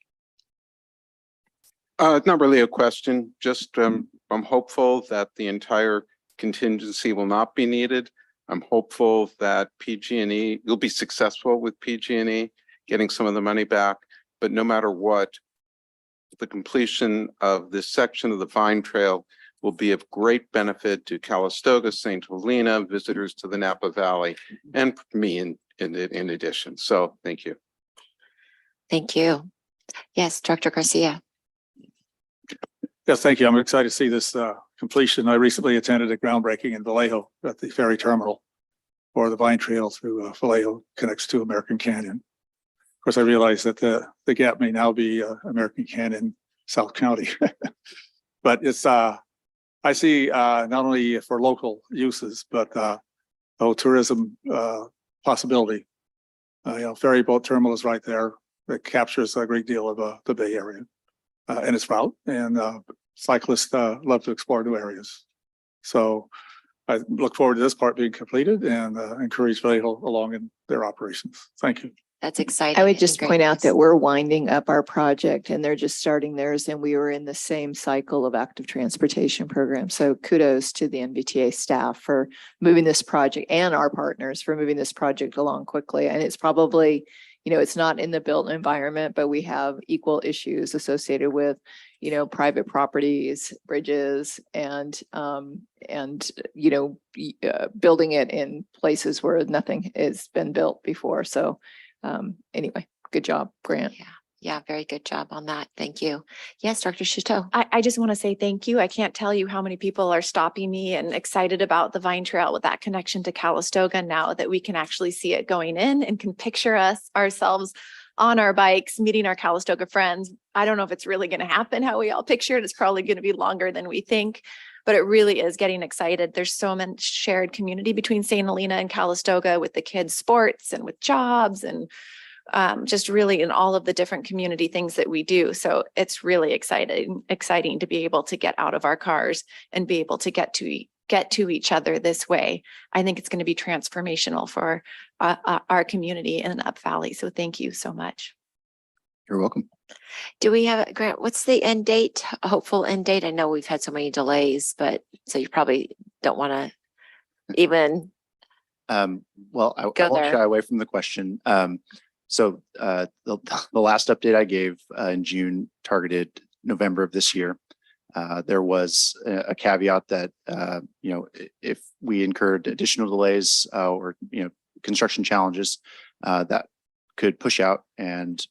Not really a question, just I'm hopeful that the entire contingency will not be needed. I'm hopeful that PG&E, you'll be successful with PG&E getting some of the money back, but no matter what, the completion of this section of the Vine Trail will be of great benefit to Calistoga, St. Helena, visitors to the Napa Valley, and me in addition. So thank you. Thank you. Yes, Director Garcia. Yes, thank you. I'm excited to see this completion. I recently attended a groundbreaking in Vallejo at the ferry terminal for the Vine Trail through Vallejo connects to American Canyon. Of course, I realize that the gap may now be American Canyon, South County. But it's, I see not only for local uses, but tourism possibility. Ferry boat terminal is right there. It captures a great deal of the Bay Area and its route. And cyclists love to explore new areas. So I look forward to this part being completed and encourage Vallejo along in their operations. Thank you. That's exciting. I would and just great point out news. that we're winding up our project and they're just starting theirs, and we were in the same cycle of active transportation program. So kudos to the NVTA staff for moving this project and our partners for moving this project along quickly. And it's probably, it's not in the built environment, but we have equal issues associated with, private properties, bridges, and building it in places where nothing has been built before. So anyway, good job, Grant. Yeah, very good job on that. Thank you. Yes, Dr. Chateau. I just want to say thank you. I can't tell you how many people are stopping me and excited about the Vine Trail with that connection to Calistoga now that we can actually see it going in and can picture ourselves on our bikes, meeting our Calistoga friends. I don't know if it's really going to happen how we all picture it. It's probably going to be longer than we think, but it really is getting excited. There's so much shared community between St. Helena and Calistoga with the kids' sports and with jobs and just really in all of the different community things that we do. So it's really exciting to be able to get out of our cars and be able to get to each other this way. I think it's going to be transformational for our community in the Up Valley. So thank you so much. You're welcome. Do we have, Grant, what's the end date, hopeful end date? I know we've had so many delays, but so you probably don't want to even. Well, I Go won't there. shy away from the question. So the last update I gave in June targeted November of this year. There was a caveat that, if we incurred additional delays or, construction challenges, that could push out. And,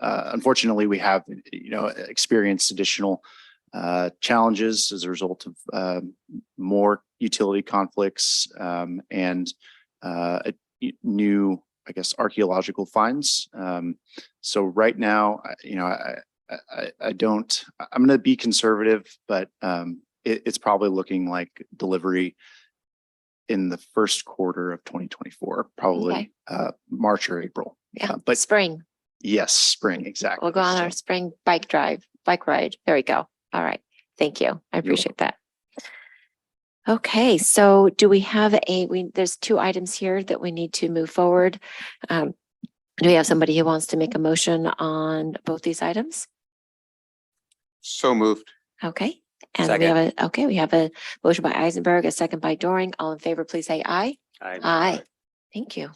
unfortunately, we have, experienced additional challenges as a result of more utility conflicts and new, I guess, archaeological finds. So right now, I'm going to be conservative, but it's probably looking like delivery in the first quarter of 2024, probably March or April. Yeah, but spring. yes, spring, exactly. We'll go on our spring bike ride. There we go. All right. Thank you. I appreciate that. Okay, so do we have there's two items here that we need to move forward. Do we have somebody who wants to make a motion on both these items? So moved. Okay. And we have a motion by Eisenberg, a second by Doring. All in favor, please say aye. Aye. Thank you.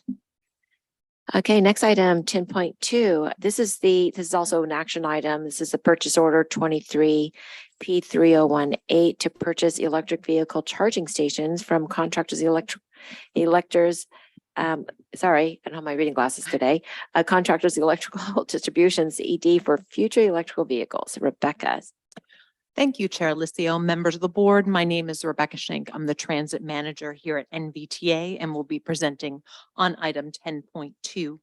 Okay, next item, 10.2. This is also an action item. This is the purchase order 23 P3018 to purchase electric vehicle charging stations from contractors sorry, I don't have my reading glasses today. Contractors Electrical Distributions ED for future electrical vehicles. Rebecca. Thank you, Chair Licio, members of the board. My name is Rebecca Schenk. I'm the transit manager here at NVTA and will be presenting on item 10.2.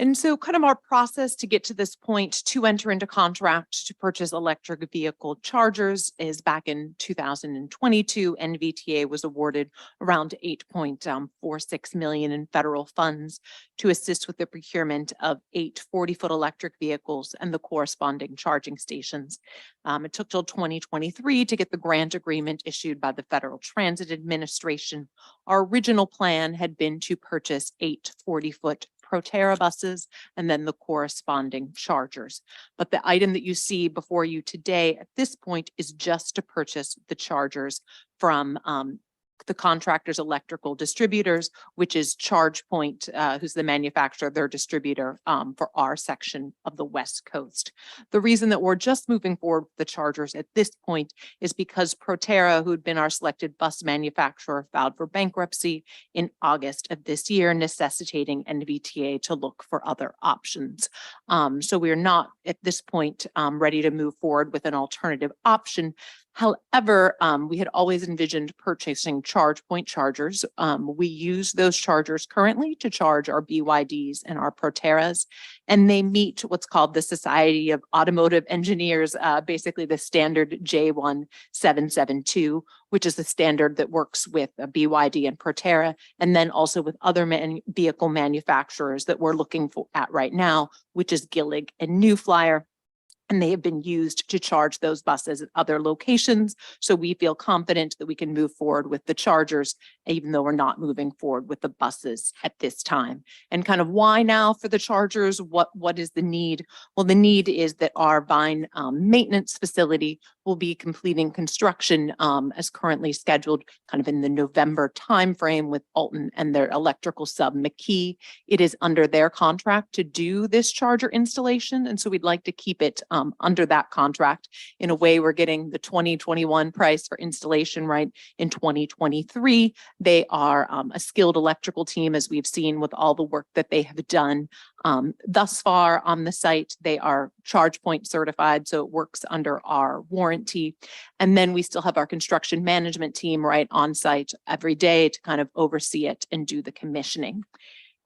And so kind of our process to get to this point to enter into contract to purchase electric vehicle chargers is back in 2022. NVTA was awarded around $8.46 million in federal funds to assist with the procurement of 8 40-foot electric vehicles and the corresponding charging stations. It took till 2023 to get the grant agreement issued by the Federal Transit Administration. Our original plan had been to purchase 8 40-foot ProTerra buses and then the corresponding chargers. But the item that you see before you today at this point is just to purchase the chargers from the contractor's electrical distributors, which is ChargePoint, who's the manufacturer, their distributor for our section of the West Coast. The reason that we're just moving forward with the chargers at this point is because ProTerra, who'd been our selected bus manufacturer, filed for bankruptcy in August of this year, necessitating NVTA to look for other options. So we're not at this point ready to move forward with an alternative option. However, we had always envisioned purchasing ChargePoint chargers. We use those chargers currently to charge our BYDs and our ProTerras, and they meet what's called the Society of Automotive Engineers, basically the standard J1772, which is the standard that works with a BYD and ProTerra, and then also with other vehicle manufacturers that we're looking at right now, which is Gillig and New Flyer. And they have been used to charge those buses at other locations. So we feel confident that we can move forward with the chargers, even though we're not moving forward with the buses at this time. And kind of why now for the chargers? What is the need? Well, the need is that our Vine maintenance facility will be completing construction as currently scheduled kind of in the November timeframe with Alton and their electrical sub McKee. It is under their contract to do this charger installation. And so we'd like to keep it under that contract. In a way, we're getting the 2021 price for installation right in 2023. They are a skilled electrical team, as we've seen with all the work that they have done thus far on the site. They are ChargePoint certified, so it works under our warranty. And then we still have our construction management team right on site every day to kind of oversee it and do the commissioning.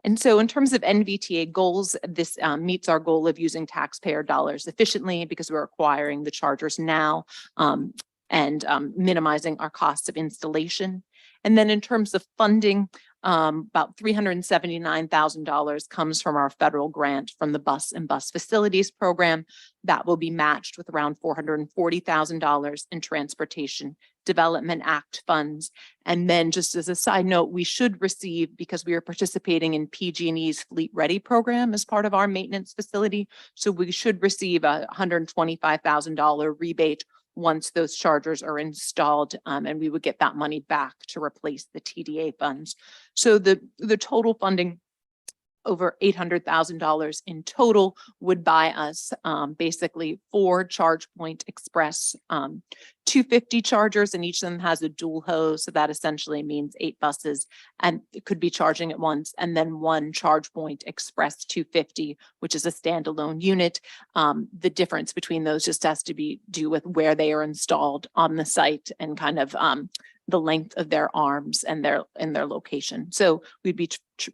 And so in terms of NVTA goals, this meets our goal of using taxpayer dollars efficiently because we're acquiring the chargers now and minimizing our costs of installation. And then in terms of funding, about $379,000 comes from our federal grant from the Bus and Bus Facilities Program. That will be matched with around $440,000 in Transportation Development Act funds. And then just as a side note, we should receive, because we are participating in PG&E's Fleet Ready program as part of our maintenance facility, so we should receive a $125,000 rebate once those chargers are installed, and we would get that money back to replace the TDA funds. So the total funding, over $800,000 in total, would buy us basically 4 ChargePoint Express 250 chargers, and each of them has a dual hose. So that essentially means 8 buses and it could be charging at once, and then 1 ChargePoint Express 250, which is a standalone unit. The difference between those just has to be do with where they are installed on the site and kind of the length of their arms and their location. So we'd be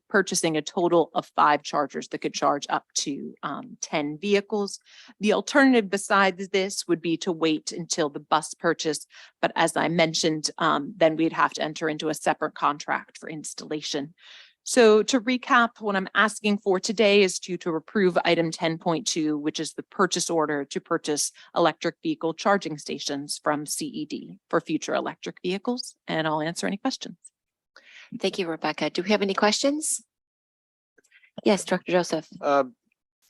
purchasing a total of 5 chargers that could charge up to 10 vehicles. The alternative besides this would be to wait until the bus purchase. But as I mentioned, then we'd have to enter into a separate contract for installation. So to recap, what I'm asking for today is to approve item 10.2, which is the purchase order to purchase electric vehicle charging stations from CED for future electric vehicles. And I'll answer any questions. Thank you, Rebecca. Do we have any questions? Yes, Dr. Joseph.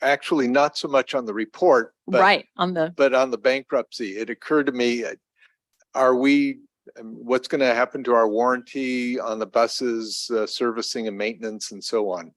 Actually, not so much on the report, but Right, on the bankruptcy. It occurred to me, what's going to happen to our warranty on the buses, servicing and maintenance and so on?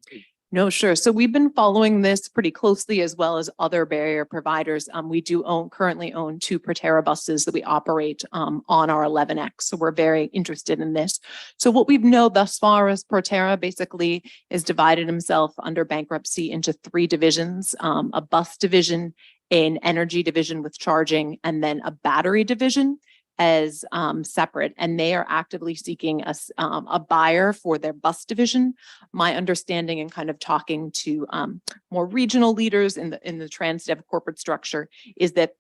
No, sure. So we've been following this pretty closely as well as other barrier providers. We do currently own 2 Proterra buses that we operate on our 11X. So we're very interested in this. So what we know thus far is Proterra basically is divided himself under bankruptcy into 3 divisions, a bus division, an energy division with charging, and then a battery division as separate, and they are actively seeking a buyer for their bus division. My understanding and kind of talking to more regional leaders in the TransDev corporate structure is that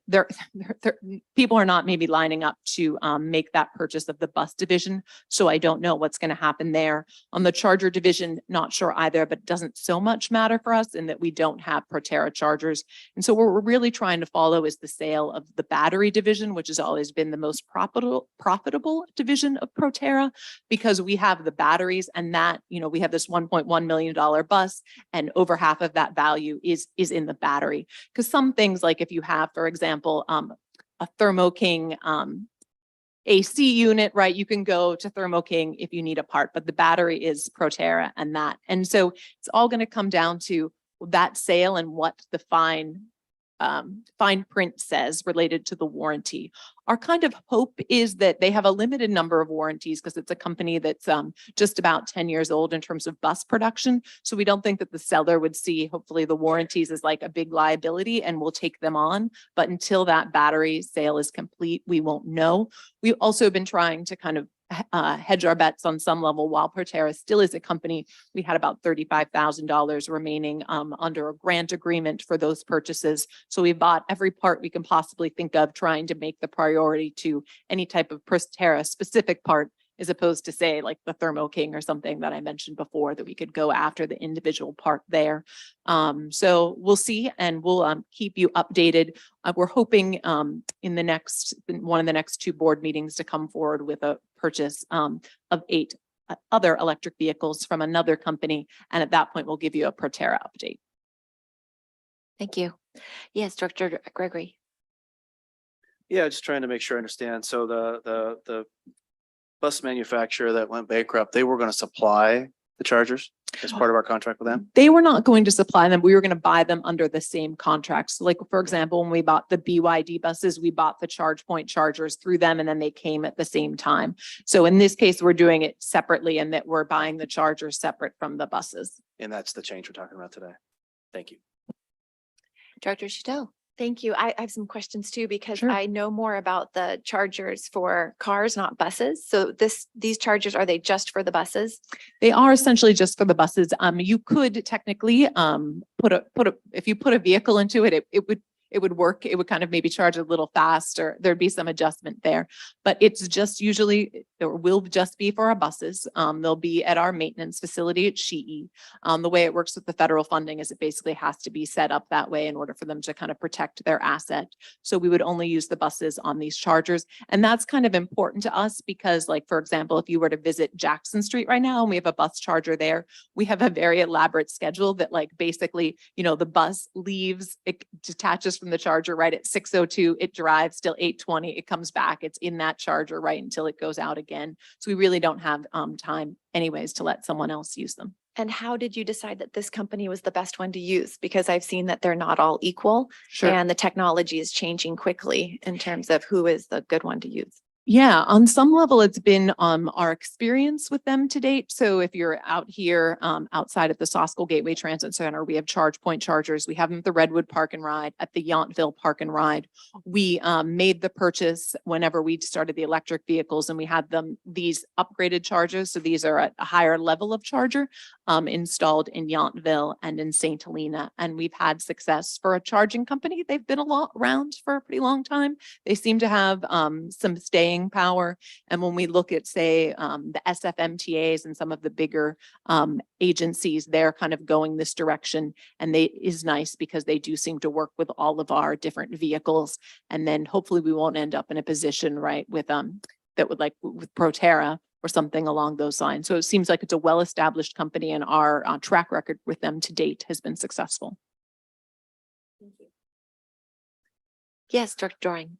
people are not maybe lining up to make that purchase of the bus division. So I don't know what's going to happen there. On the charger division, not sure either, but it doesn't so much matter for us in that we don't have Proterra chargers. And so what we're really trying to follow is the sale of the battery division, which has always been the most profitable division of Proterra, because we have the batteries and that, we have this $1.1 million bus and over half of that value is in the battery. Because some things like if you have, for example, a Thermo King AC unit, right? You can go to Thermo King if you need a part, but the battery is Proterra and that. And so it's all going to come down to that sale and what the fine print says related to the warranty. Our kind of hope is that they have a limited number of warranties because it's a company that's just about 10 years old in terms of bus production. So we don't think that the seller would see, hopefully, the warranties as like a big liability and we'll take them on. But until that battery sale is complete, we won't know. We've also been trying to kind of hedge our bets on some level. While Proterra still is a company, we had about $35,000 remaining under a grant agreement for those purchases. So we bought every part we can possibly think of, trying to make the priority to any type of Proterra specific part, as opposed to say like the Thermo King or something that I mentioned before, that we could go after the individual part there. So we'll see, and we'll keep you updated. We're hoping in one of the next 2 board meetings to come forward with a purchase of 8 other electric vehicles from another company. And at that point, we'll give you a Proterra update. Thank you. Yes, Dr. Gregory. Yeah, just trying to make sure I understand. So the bus manufacturer that went bankrupt, they were going to supply the chargers as part of our contract with them? They were not going to supply them. We were going to buy them under the same contract. So like, for example, when we bought the BYD buses, we bought the charge point chargers through them and then they came at the same time. So in this case, we're doing it separately and that we're buying the chargers separate from the buses. And that's the change we're talking about today. Thank you. Dr. Chateau. Thank you. I have some questions too, because Sure. I know more about the chargers for cars, not buses. So these chargers, are they just for the buses? They are essentially just for the buses. You could technically if you put a vehicle into it, it would work. It would kind of maybe charge a little fast, or there'd be some adjustment there. But it's just usually, or will just be for our buses. They'll be at our maintenance facility at SHE. The way it works with the federal funding is it basically has to be set up that way in order for them to kind of protect their asset. So we would only use the buses on these chargers. And that's kind of important to us because, like, for example, if you were to visit Jackson Street right now and we have a bus charger there, we have a very elaborate schedule that, like, basically, the bus leaves, it detaches from the charger right at 6:02, it drives till 8:20, it comes back, it's in that charger right until it goes out again. So we really don't have time anyways to let someone else use them. And how did you decide that this company was the best one to use? Because I've seen that they're not all equal Sure. and the technology is changing quickly in terms of who is the good one to use. Yeah, on some level, it's been our experience with them to date. So if you're out here outside of the Saskell Gateway Transit Center, we have charge point chargers. We have them at the Redwood Park and Ride, at the Yountville Park and Ride. We made the purchase whenever we started the electric vehicles, and we had these upgraded chargers. So these are at a higher level of charger installed in Yountville and in St. Helena. And we've had success for a charging company. They've been around for a pretty long time. They seem to have some staying power. And when we look at, say, the SFMTAs and some of the bigger agencies, they're kind of going this direction. And is nice because they do seem to work with all of our different vehicles. And then hopefully we won't end up in a position, right, with that would like with Proterra or something along those lines. So it seems like it's a well-established company, and our track record with them to date has been successful. Yes, Dr. Doring.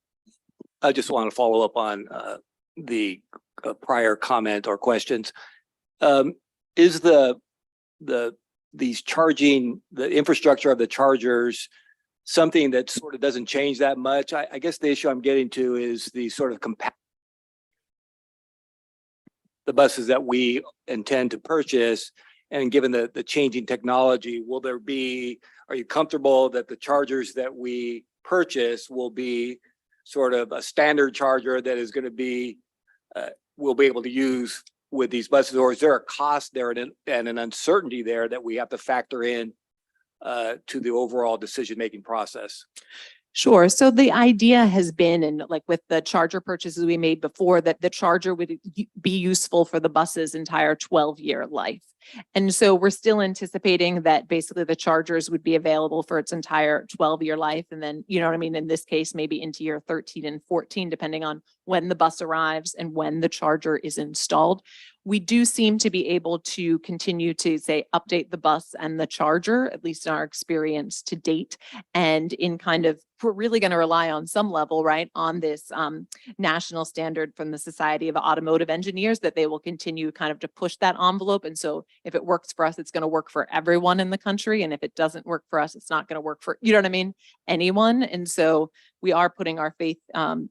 I just want to follow up on the prior comment or questions. Is these charging, the infrastructure of the chargers, something that sort of doesn't change that much? I guess the issue I'm getting to is the sort of the buses that we intend to purchase, and given the changing technology, are you comfortable that the chargers that we purchase will be sort of a standard charger that is going to be, we'll be able to use with these buses? Or is there a cost there and an uncertainty there that we have to factor in to the overall decision-making process? Sure. So the idea has been, and like with the charger purchases we made before, that the charger would be useful for the bus's entire 12-year life. And so we're still anticipating that basically the chargers would be available for its entire 12-year life. And then, you know what I mean, in this case, maybe into year 13 and 14, depending on when the bus arrives and when the charger is installed. We do seem to be able to continue to, say, update the bus and the charger, at least in our experience to date. And in kind of, we're really going to rely on some level, right, on this national standard from the Society of Automotive Engineers, that they will continue kind of to push that envelope. And so if it works for us, it's going to work for everyone in the country. And if it doesn't work for us, it's not going to work for, you know what I mean, anyone. And so we are putting our faith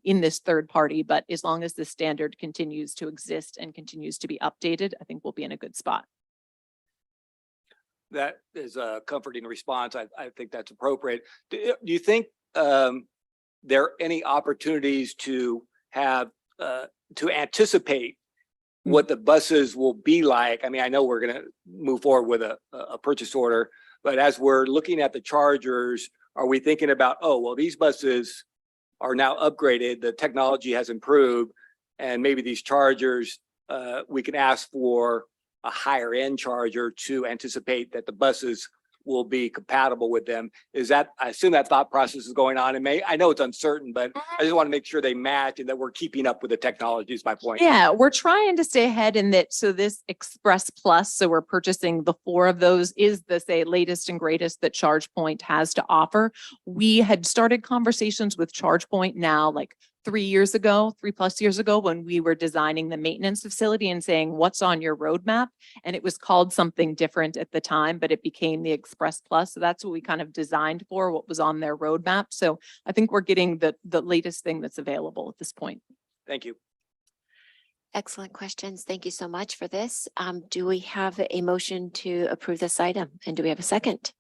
in this third party, but as long as the standard continues to exist and continues to be updated, I think we'll be in a good spot. That is a comforting response. I think that's appropriate. Do you think there are any opportunities to have to anticipate what the buses will be like? I mean, I know we're going to move forward with a purchase order, but as we're looking at the chargers, are we thinking about, oh, well, these buses are now upgraded, the technology has improved, and maybe these chargers, we can ask for a higher end charger to anticipate that the buses will be compatible with them? Is that, I assume that thought process is going on, and I know it's uncertain, but I just want to make sure they match and that we're keeping up with the technology is my point. Yeah, we're trying to stay ahead in that. So this Express Plus, so we're purchasing the 4 of those, is the, say, latest and greatest that ChargePoint has to offer. We had started conversations with ChargePoint now, like 3+ years ago, when we were designing the maintenance facility and saying, what's on your roadmap? And it was called something different at the time, but it became the Express Plus. So that's what we kind of designed for, what was on their roadmap. So I think we're getting the latest thing that's available at this point. Thank you. Excellent questions. Thank you so much for this. Do we have a motion to approve this item? And do we have a second?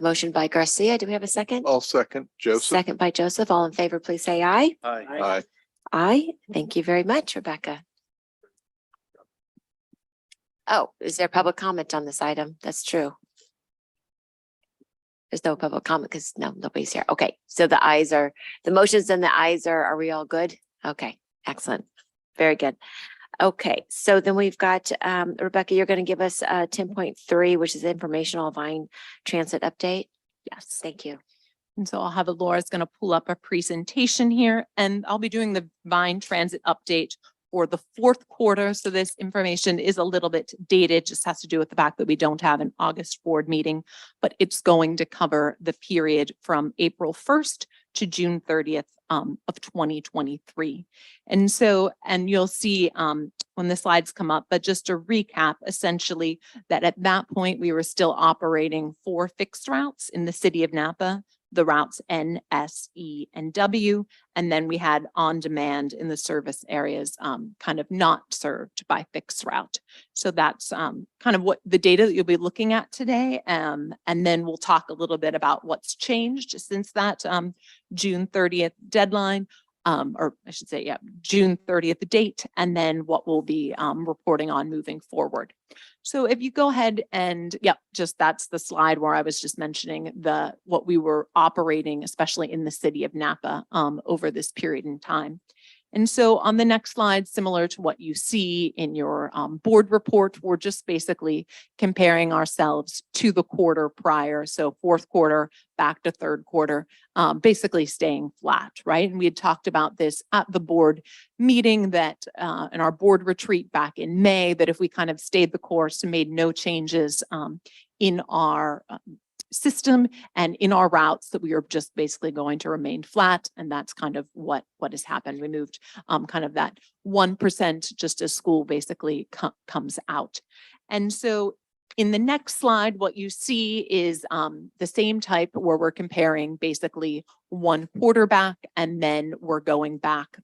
Motion by Garcia. Do we have a second? I'll second. Joseph. Second by Joseph. All in favor, please say aye. Aye. Aye. Aye. Thank you very much, Rebecca. Oh, is there public comment on this item? That's true. There's no public comment because nobody's here. Okay, so the motions and the ayes are we all good? Okay, excellent. Very good. Okay, so then we've got, Rebecca, you're going to give us 10.3, which is informational Vine Transit update. Yes. Thank you. And so I'll have Laura's going to pull up a presentation here, and I'll be doing the Vine Transit update for the 4th quarter. So this information is a little bit dated, just has to do with the fact that we don't have an August board meeting, but it's going to cover the period from April 1st to June 30th of 2023. And so, and you'll see when the slides come up, but just to recap, essentially that at that point, we were still operating 4 fixed routes in the city of Napa. the routes N, S, E, and W. And then we had on demand in the service areas, kind of not served by fixed route. So that's kind of what the data that you'll be looking at today. And then we'll talk a little bit about what's changed since that June 30th deadline. Or I should say, yeah, June 30th date, and then what we'll be reporting on moving forward. So if you go ahead and, just that's the slide where I was just mentioning what we were operating, especially in the city of Napa over this period in time. And so on the next slide, similar to what you see in your board report, we're just basically comparing ourselves to the quarter prior. So fourth quarter back to third quarter, basically staying flat, right? And we had talked about this at the board meeting that in our board retreat back in May, that if we kind of stayed the course and made no changes in our system and in our routes, that we are just basically going to remain flat. And that's kind of what has happened. We moved kind of that 1% just as school basically comes out. And so in the next slide, what you see is the same type where we're comparing basically one quarter back, and then we're going back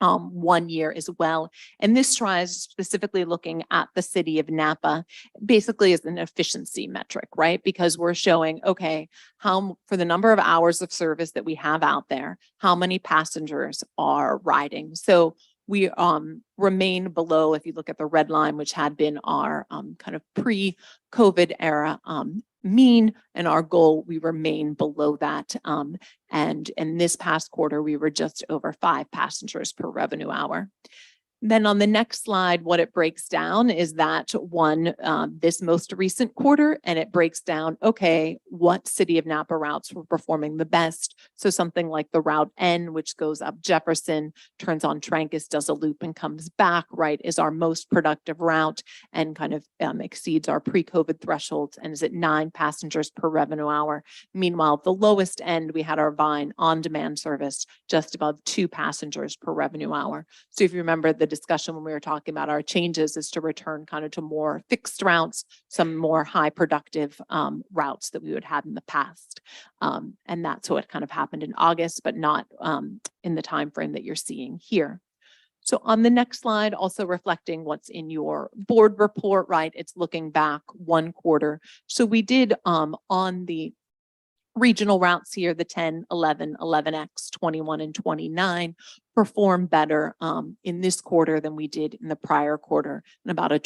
1 year as well. And this tries specifically looking at the city of Napa, basically as an efficiency metric, right? Because we're showing, okay, for the number of hours of service that we have out there, how many passengers are riding. So we remain below, if you look at the red line, which had been our kind of pre-COVID era mean, and our goal, we remain below that. And in this past quarter, we were just over 5 passengers per revenue hour. Then on the next slide, what it breaks down is that this most recent quarter, and it breaks down, okay, what city of Napa routes were performing the best. So something like the route N, which goes up Jefferson, turns on Trancas, does a loop and comes back, right, is our most productive route and kind of exceeds our pre-COVID thresholds and is at 9 passengers per revenue hour. Meanwhile, the lowest end, we had our Vine on-demand service, just above 2 passengers per revenue hour. So if you remember the discussion when we were talking about our changes is to return kind of to more fixed routes, some more high productive routes that we would have in the past. And that's what kind of happened in August, but not in the time frame that you're seeing here. So on the next slide, also reflecting what's in your board report, right? It's looking back 1 quarter. So we did on the regional routes here, the 10, 11, 11X, 21, and 29 perform better in this quarter than we did in the prior quarter, and about a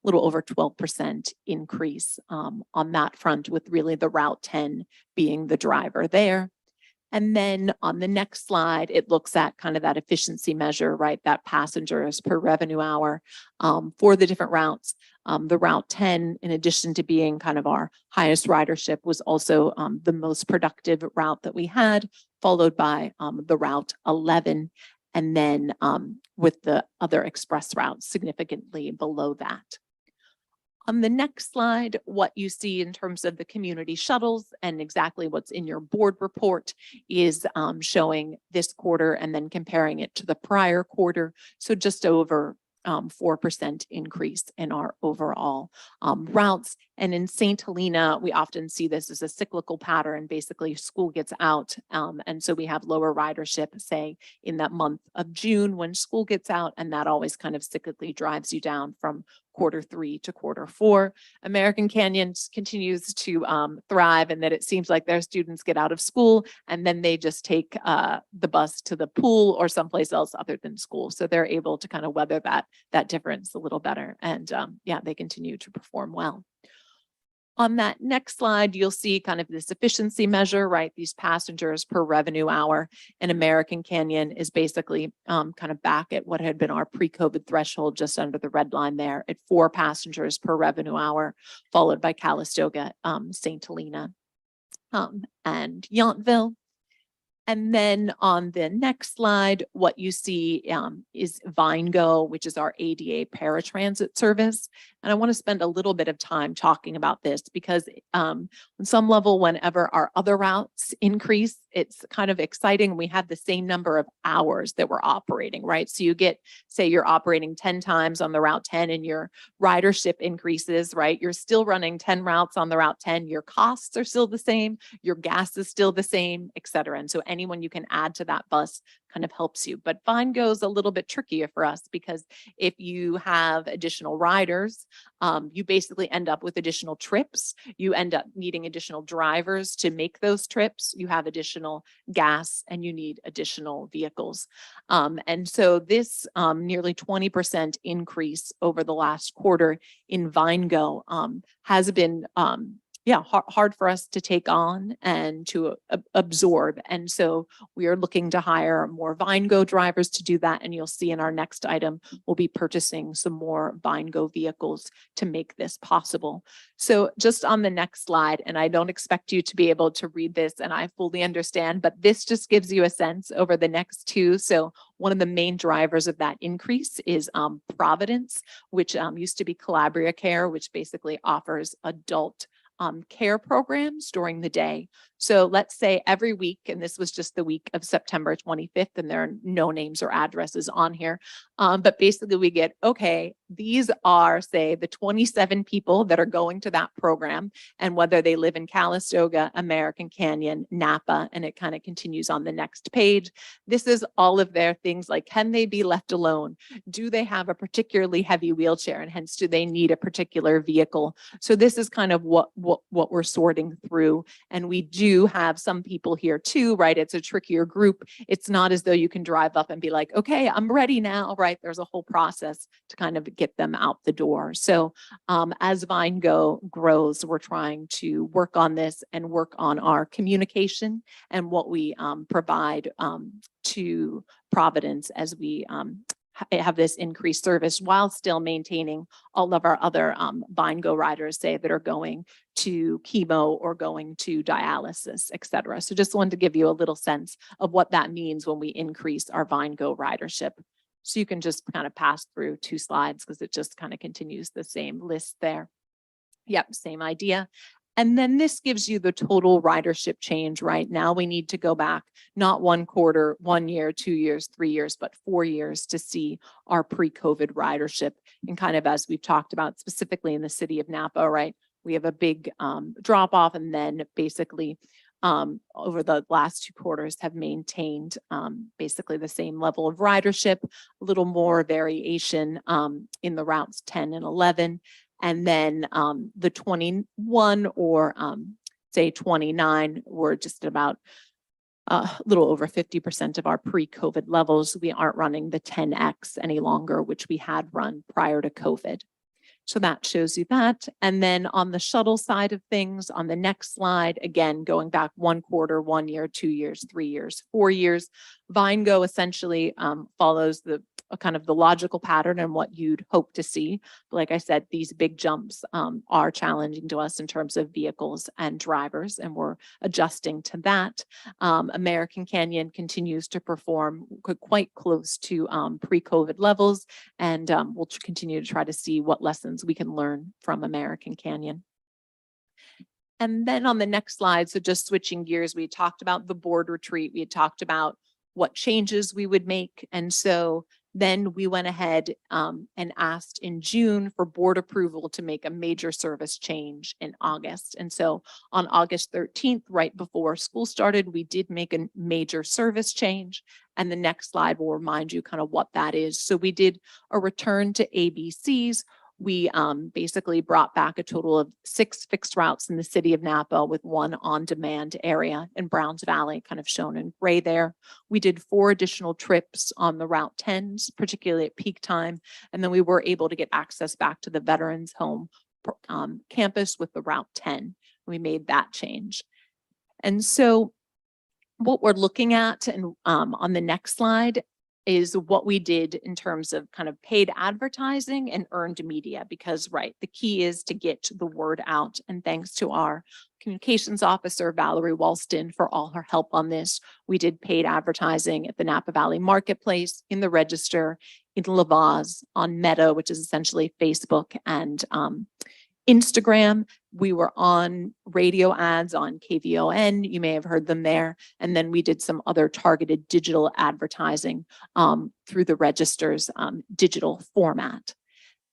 little over 12% increase on that front, with really the route 10 being the driver there. And then on the next slide, it looks at kind of that efficiency measure, right? That passengers per revenue hour for the different routes. The route 10, in addition to being kind of our highest ridership, was also the most productive route that we had, followed by the route 11. And then with the other express routes significantly below that. On the next slide, what you see in terms of the community shuttles and exactly what's in your board report is showing this quarter and then comparing it to the prior quarter. So just over 4% increase in our overall routes. And in St. Helena, we often see this as a cyclical pattern. Basically, school gets out. And so we have lower ridership, say, in that month of June when school gets out. And that always kind of cyclically drives you down from Q3 to Q4. American Canyon continues to thrive, and that it seems like their students get out of school and then they just take the bus to the pool or someplace else other than school. So they're able to kind of weather that difference a little better. And yeah, they continue to perform well. On that next slide, you'll see kind of this efficiency measure, right? These passengers per revenue hour, and American Canyon is basically kind of back at what had been our pre-COVID threshold, just under the red line there at 4 passengers per revenue hour, followed by Calistoga, St. Helena, and Yountville. And then on the next slide, what you see is VineGo, which is our ADA paratransit service. And I want to spend a little bit of time talking about this because on some level, whenever our other routes increase, it's kind of exciting. We have the same number of hours that we're operating, right? So you get, say you're operating 10 times on the Route 10 and your ridership increases, right? You're still running 10 routes on the Route 10. Your costs are still the same. Your gas is still the same, et cetera. And so anyone you can add to that bus kind of helps you. But VineGo is a little bit trickier for us because if you have additional riders, you basically end up with additional trips. You end up needing additional drivers to make those trips. You have additional gas and you need additional vehicles. And so this nearly 20% increase over the last quarter in VineGo has been hard for us to take on and to absorb. And so we are looking to hire more VineGo drivers to do that. And you'll see in our next item, we'll be purchasing some more VineGo vehicles to make this possible. So just on the next slide, and I don't expect you to be able to read this and I fully understand, but this just gives you a sense over the next two. So one of the main drivers of that increase is Providence, which used to be Calabria Care, which basically offers adult care programs during the day. So let's say every week, and this was just the week of September 25th, and there are no names or addresses on here. But basically we get, okay, these are, say, the 27 people that are going to that program, and whether they live in Calistoga, American Canyon, Napa, and it kind of continues on the next page. This is all of their things like, can they be left alone? Do they have a particularly heavy wheelchair, and hence do they need a particular vehicle? So this is kind of what we're sorting through. And we do have some people here too, right? It's a trickier group. It's not as though you can drive up and be like, okay, I'm ready now, right? There's a whole process to kind of get them out the door. So as VineGo grows, we're trying to work on this and work on our communication and what we provide to Providence as we have this increased service while still maintaining all of our other VineGo riders, say, that are going to chemo or going to dialysis, et cetera. So just wanted to give you a little sense of what that means when we increase our VineGo ridership. So you can just kind of pass through two slides because it just kind of continues the same list there. Yep, same idea. And then this gives you the total ridership change. Right now, we need to go back, not 1 quarter, 1 year, 2 years, 3 years, but 4 years to see our pre-COVID ridership. And kind of as we've talked about specifically in the city of Napa, right? We have a big drop off, and then basically over the last 2 quarters have maintained basically the same level of ridership, a little more variation in the routes 10 and 11. And then the 21 or say 29, we're just about a little over 50% of our pre-COVID levels. We aren't running the 10X any longer, which we had run prior to COVID. So that shows you that. And then on the shuttle side of things, on the next slide, again, going back 1 quarter, 1 year, 2 years, 3 years, 4 years, VineGo essentially follows the kind of the logical pattern and what you'd hope to see. But like I said, these big jumps are challenging to us in terms of vehicles and drivers, and we're adjusting to that. American Canyon continues to perform quite close to pre-COVID levels, and we'll continue to try to see what lessons we can learn from American Canyon. And then on the next slide, so just switching gears, we talked about the board retreat. We had talked about what changes we would make. And so then we went ahead and asked in June for board approval to make a major service change in August. And so on August 13th, right before school started, we did make a major service change. And the next slide will remind you kind of what that is. So we did a return to ABCs. We basically brought back a total of 6 fixed routes in the city of Napa with 1 on-demand area in Browns Valley, kind of shown in gray there. We did 4 additional trips on the Route 10s, particularly at peak time. And then we were able to get access back to the Veterans Home campus with the Route 10. We made that change. And so what we're looking at and on the next slide is what we did in terms of kind of paid advertising and earned media, because right, the key is to get the word out. And thanks to our communications officer, Valerie Walston, for all her help on this. We did paid advertising at the Napa Valley Marketplace, in the Register, in Lavaz, on Meta, which is essentially Facebook and Instagram. We were on radio ads on KVON. You may have heard them there. And then we did some other targeted digital advertising through the register's digital format.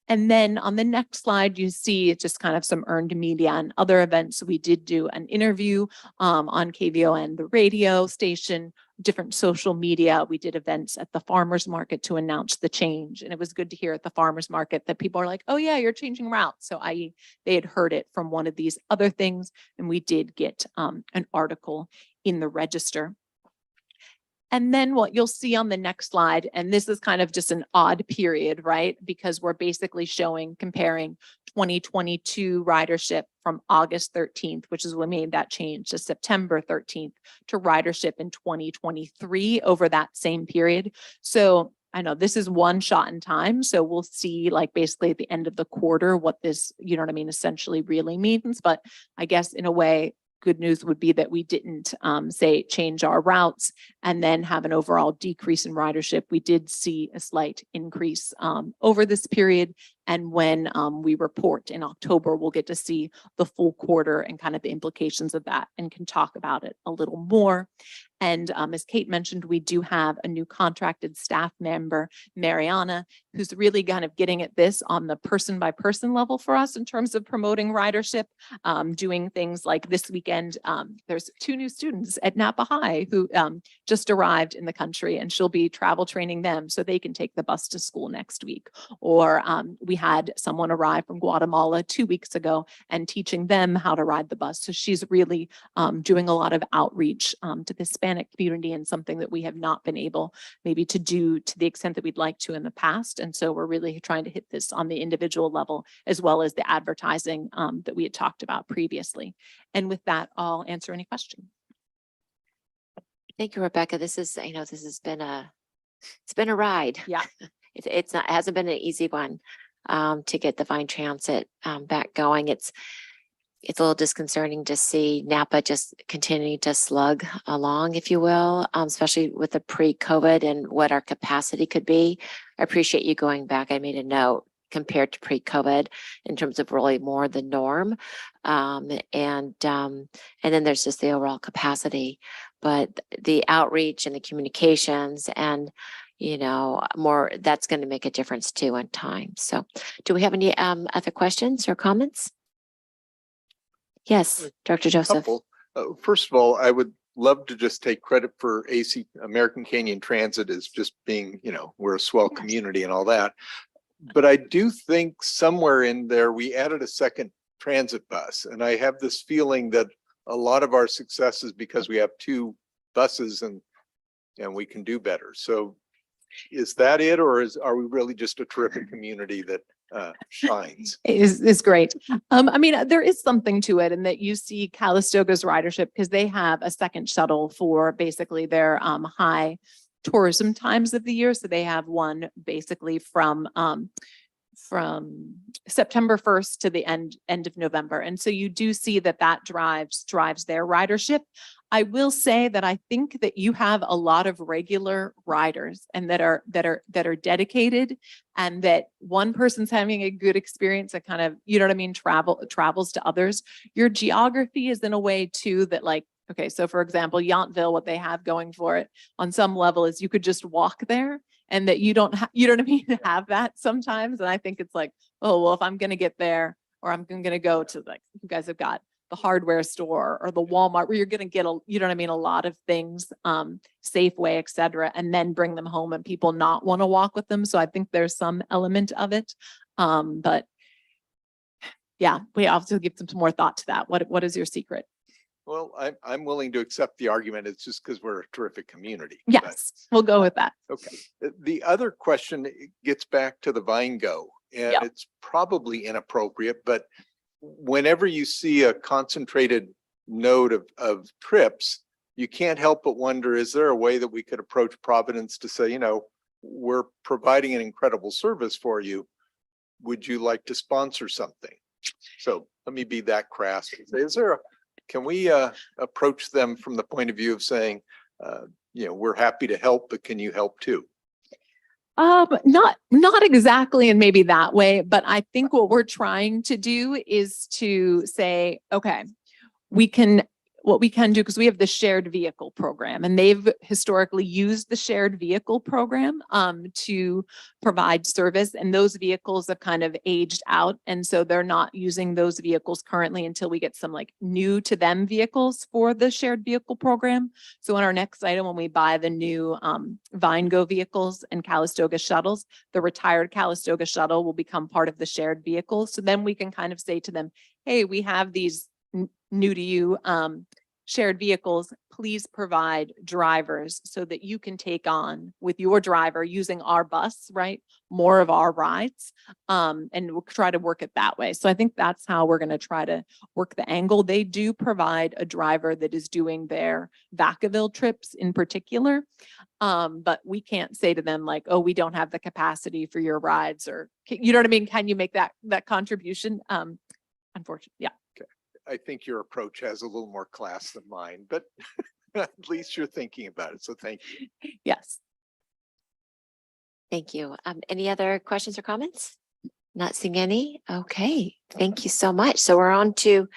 And then on the next slide, you see just kind of some earned media and other events. We did do an interview on KVON, the radio station, different social media. We did events at the farmers market to announce the change. And it was good to hear at the farmers market that people are like, oh yeah, you're changing routes. So they had heard it from one of these other things. And we did get an article in the register. And then what you'll see on the next slide, and this is kind of just an odd period, right? Because we're basically comparing 2022 ridership from August 13th, which is when we made that change, to September 13th, to ridership in 2023 over that same period. So I know this is one shot in time. So we'll see like basically at the end of the quarter what this, you know what I mean, essentially really means. But I guess in a way, good news would be that we didn't say change our routes and then have an overall decrease in ridership. We did see a slight increase over this period. And when we report in October, we'll get to see the full quarter and kind of the implications of that and can talk about it a little more. And as Kate mentioned, we do have a new contracted staff member, Mariana, who's really kind of getting at this on the person by person level for us in terms of promoting ridership, doing things like this weekend. There's 2 new students at Napa High who just arrived in the country, and she'll be travel training them so they can take the bus to school next week. Or we had someone arrive from Guatemala 2 weeks ago and teaching them how to ride the bus. So she's really doing a lot of outreach to the Hispanic community, and something that we have not been able maybe to do to the extent that we'd like to in the past. And so we're really trying to hit this on the individual level as well as the advertising that we had talked about previously. And with that, I'll answer any questions. Thank you, Rebecca. This has been it's been a ride. Yeah. It hasn't been an easy one to get the Vine Transit back going. It's a little disconcerting to see Napa just continuing to slug along, if you will, especially with the pre-COVID and what our capacity could be. I appreciate you going back. I made a note compared to pre-COVID in terms of really more the norm. And then there's just the overall capacity, but the outreach and the communications and more, that's going to make a difference too in time. So do we have any other questions or comments? Yes, Dr. Joseph. Couple. First of all, I would love to just take credit for American Canyon Transit as just being, we're a swell community and all that. But I do think somewhere in there, we added a second transit bus. And I have this feeling that a lot of our success is because we have 2 buses and we can do better. So is that it, or are we really just a terrific community that shines? Is great. I mean, there is something to it in that you see Calistoga's ridership because they have a second shuttle for basically their high tourism times of the year. So they have one basically from September 1st to the end of November. And so you do see that drives their ridership. I will say that I think that you have a lot of regular riders and that are dedicated, and that one person's having a good experience that kind of, you know what I mean, travels to others. Your geography is in a way too that like, okay, so for example, Yountville, what they have going for it on some level is you could just walk there, and that you don't you know what I mean, have that sometimes. And I think it's like, oh, well, if I'm going to get there, or I'm going to go to, like, you guys have got the hardware store or the Walmart where you're going to get you know what I mean, a lot of things, Safeway, et cetera, and then bring them home and people not want to walk with them. So I think there's some element of it. But yeah, we have to give some more thought to that. What is your secret? Well, I'm willing to accept the argument. It's just because we're a terrific community. Yes, we'll go with that. Okay. The other question gets back to the Vine Go, and it's probably inappropriate, but whenever you see a concentrated node of trips, you can't help but wonder, is there a way that we could approach Providence to say, we're providing an incredible service for you. Would you like to sponsor something? So let me be that crass. Can we approach them from the point of view of saying, we're happy to help, but can you help too? Not exactly and maybe that way, but I think what we're trying to do is to say, okay, what we can do, because we have the shared vehicle program and they've historically used the shared vehicle program to provide service, and those vehicles have kind of aged out. And so they're not using those vehicles currently until we get some like new to them vehicles for the shared vehicle program. So in our next item, when we buy the new VineGo vehicles and Calistoga shuttles, the retired Calistoga shuttle will become part of the shared vehicle. So then we can kind of say to them, hey, we have these new to you shared vehicles, please provide drivers so that you can take on with your driver using our bus, right? More of our rides. And we'll try to work it that way. So I think that's how we're going to try to work the angle. They do provide a driver that is doing their Vacaville trips in particular. But we can't say to them like, oh, we don't have the capacity for your rides, or you know what I mean? Can you make that contribution? Unfortunately, yeah. I think your approach has a little more class than mine, but at least you're thinking about it. So thank you. Yes. Thank you. Any other questions or comments? Not seeing any. Okay, thank you so much. So we're on to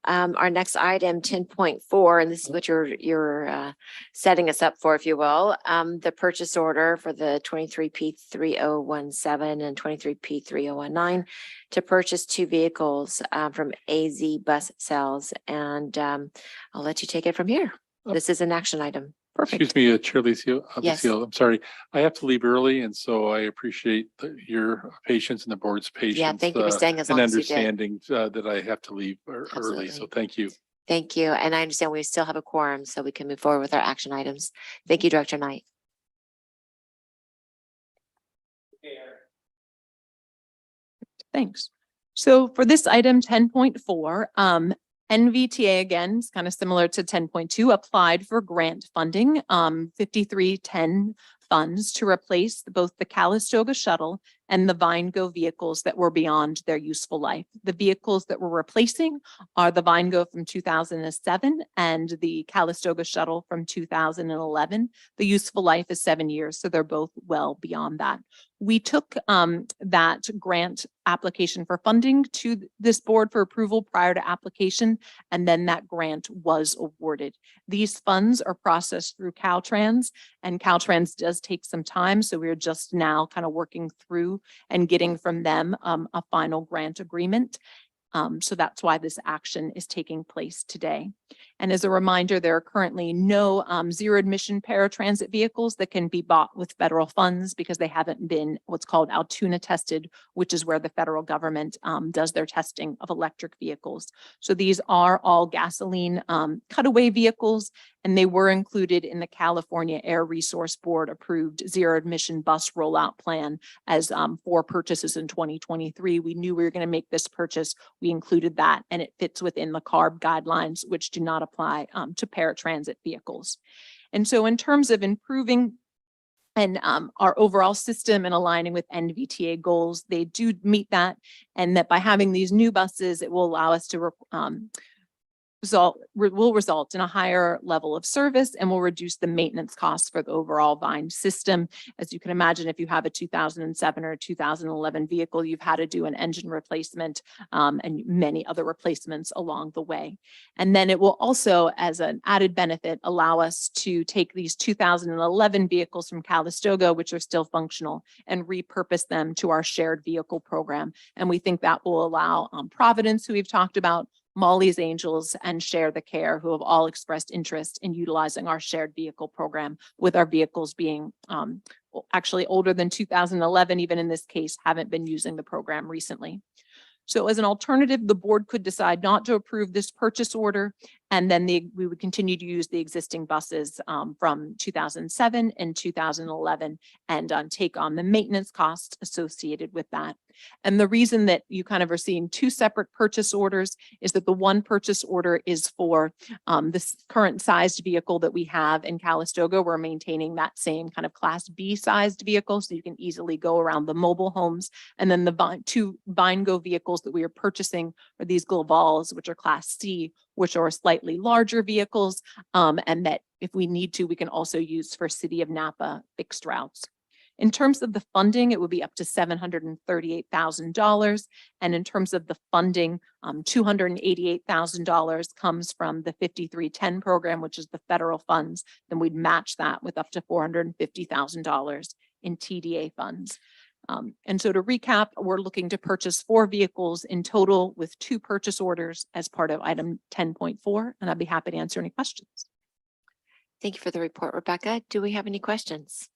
our next item, 10.4, and this is what you're setting us up for, if you will. The purchase order for the 23P3017 and 23P3019 to purchase two vehicles from AZ Bus Sales, and I'll let you take it from here. This is an action item. Perfect. Excuse me, Chair Licio, Yes. I'm sorry. I have to leave early, and so I appreciate your patience and the board's patience. Yeah, thank you for staying as long and as you did. understanding that I have to leave early. Absolutely. So thank you. Thank you. And I understand we still have a quorum, so we can move forward with our action items. Thank you, Director Knight. Thanks. So for this item 10.4, NVTA, again, is kind of similar to 10.2, applied for grant funding, 5310 funds to replace both the Calistoga shuttle and the VineGo vehicles that were beyond their useful life. The vehicles that we're replacing are the VineGo from 2007 and the Calistoga shuttle from 2011. The useful life is 7 years, so they're both well beyond that. We took that grant application for funding to this board for approval prior to application, and then that grant was awarded. These funds are processed through Caltrans, and Caltrans does take some time, so we're just now kind of working through and getting from them a final grant agreement. So that's why this action is taking place today. And as a reminder, there are currently no zero admission paratransit vehicles that can be bought with federal funds because they haven't been what's called Altoona tested, which is where the federal government does their testing of electric vehicles. So these are all gasoline cutaway vehicles, and they were included in the California Air Resource Board approved zero admission bus rollout plan as for purchases in 2023. We knew we were going to make this purchase. We included that, and it fits within the CARB guidelines, which do not apply to paratransit vehicles. And so in terms of improving and our overall system and aligning with NVTA goals, they do meet that, and that by having these new buses, it will allow us to will result in a higher level of service and will reduce the maintenance costs for the overall Vine system. As you can imagine, if you have a 2007 or 2011 vehicle, you've had to do an engine replacement and many other replacements along the way. And then it will also, as an added benefit, allow us to take these 2011 vehicles from Calistoga, which are still functional, and repurpose them to our shared vehicle program. And we think that will allow Providence, who we've talked about, Molly's Angels, and Share the Care, who have all expressed interest in utilizing our shared vehicle program, with our vehicles being actually older than 2011, even in this case, haven't been using the program recently. So as an alternative, the board could decide not to approve this purchase order, and then we would continue to use the existing buses from 2007 and 2011 and take on the maintenance costs associated with that. And the reason that you kind of are seeing two separate purchase orders is that the one purchase order is for this current sized vehicle that we have in Calistoga. We're maintaining that same kind of Class B sized vehicle, so you can easily go around the mobile homes. And then the two VineGo vehicles that we are purchasing are these Glavals, which are Class C, which are slightly larger vehicles, and that if we need to, we can also use for City of Napa fixed routes. In terms of the funding, it would be up to $738,000. And in terms of the funding, $288,000 comes from the 5310 program, which is the federal funds. Then we'd match that with up to $450,000 in TDA funds. And so to recap, we're looking to purchase 4 vehicles in total with 2 purchase orders as part of item 10.4, and I'd be happy to answer any questions. Thank you for the report, Rebecca. Do we have any questions?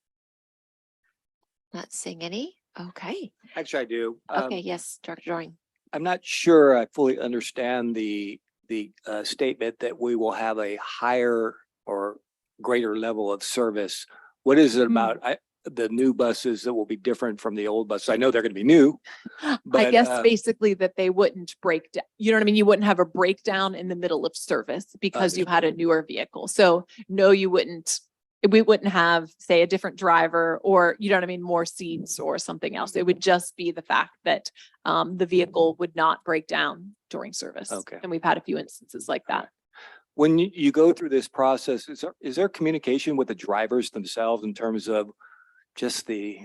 Not seeing any. Okay. Actually, I do. Okay. Yes, Director Drawing. I'm not sure I fully understand the statement that we will have a higher or greater level of service. What is it about the new buses that will be different from the old buses? I know they're going to be new, but I guess basically that they wouldn't break down, you know what I mean? You wouldn't have a breakdown in the middle of service because you had a newer vehicle. So no, you wouldn't. We wouldn't have, say, a different driver or, you know what I mean, more seats or something else. It would just be the fact that the vehicle would not break down during service. Okay. And we've had a few instances like that. when you go through this process, is there communication with the drivers themselves in terms of just the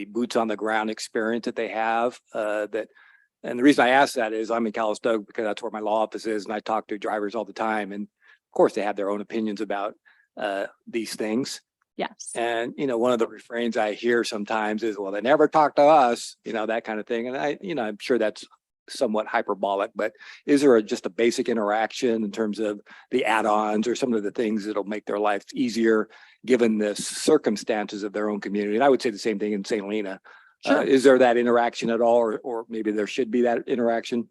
boots on the ground experience that they have? And the reason I ask that is I'm in Calistoga because that's where my law office is, and I talk to drivers all the time. And of course, they have their own opinions about these things. Yes. And, you know, one of the refrains I hear sometimes is, well, they never talk to us, you know, that kind of thing. And I'm sure that's somewhat hyperbolic, but is there just a basic interaction in terms of the add-ons or some of the things that'll make their life easier given the circumstances of their own community? And I would say the same thing in St. Helena. Sure. Is there that interaction at all, or maybe there should be that interaction?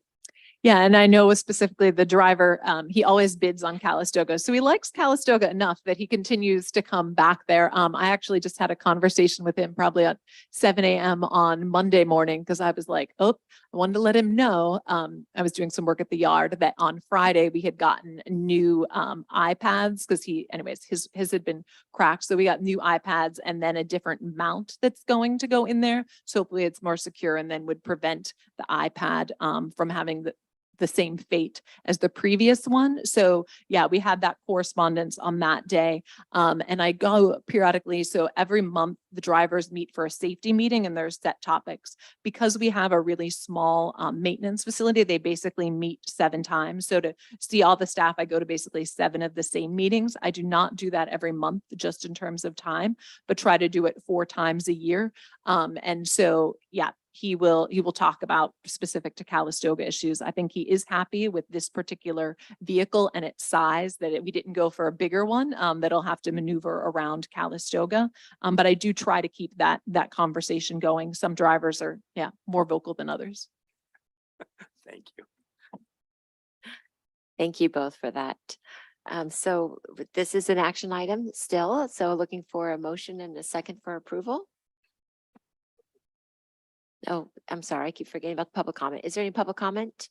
Yeah, and I know specifically the driver, he always bids on Calistoga. So he likes Calistoga enough that he continues to come back there. I actually just had a conversation with him probably at 7 a.m. on Monday morning because I was like, oh, I wanted to let him know. I was doing some work at the yard that on Friday we had gotten new iPads because his had been cracked. So we got new iPads and then a different mount that's going to go in there. So hopefully it's more secure and then would prevent the iPad from having the same fate as the previous one. So yeah, we had that correspondence on that day. And I go periodically. So every month the drivers meet for a safety meeting and there's set topics. Because we have a really small maintenance facility, they basically meet 7 times. So to see all the staff, I go to basically 7 of the same meetings. I do not do that every month just in terms of time, but try to do it 4 times a year. And so, yeah, he will talk about specific to Calistoga issues. I think he is happy with this particular vehicle and its size, that we didn't go for a bigger one that'll have to maneuver around Calistoga. But I do try to keep that conversation going. Some drivers are, more vocal than others. Thank you. Thank you both for that. So this is an action item still. So looking for a motion and a second for approval. Oh, I'm sorry. I keep forgetting about the public comment. Is there any public comment?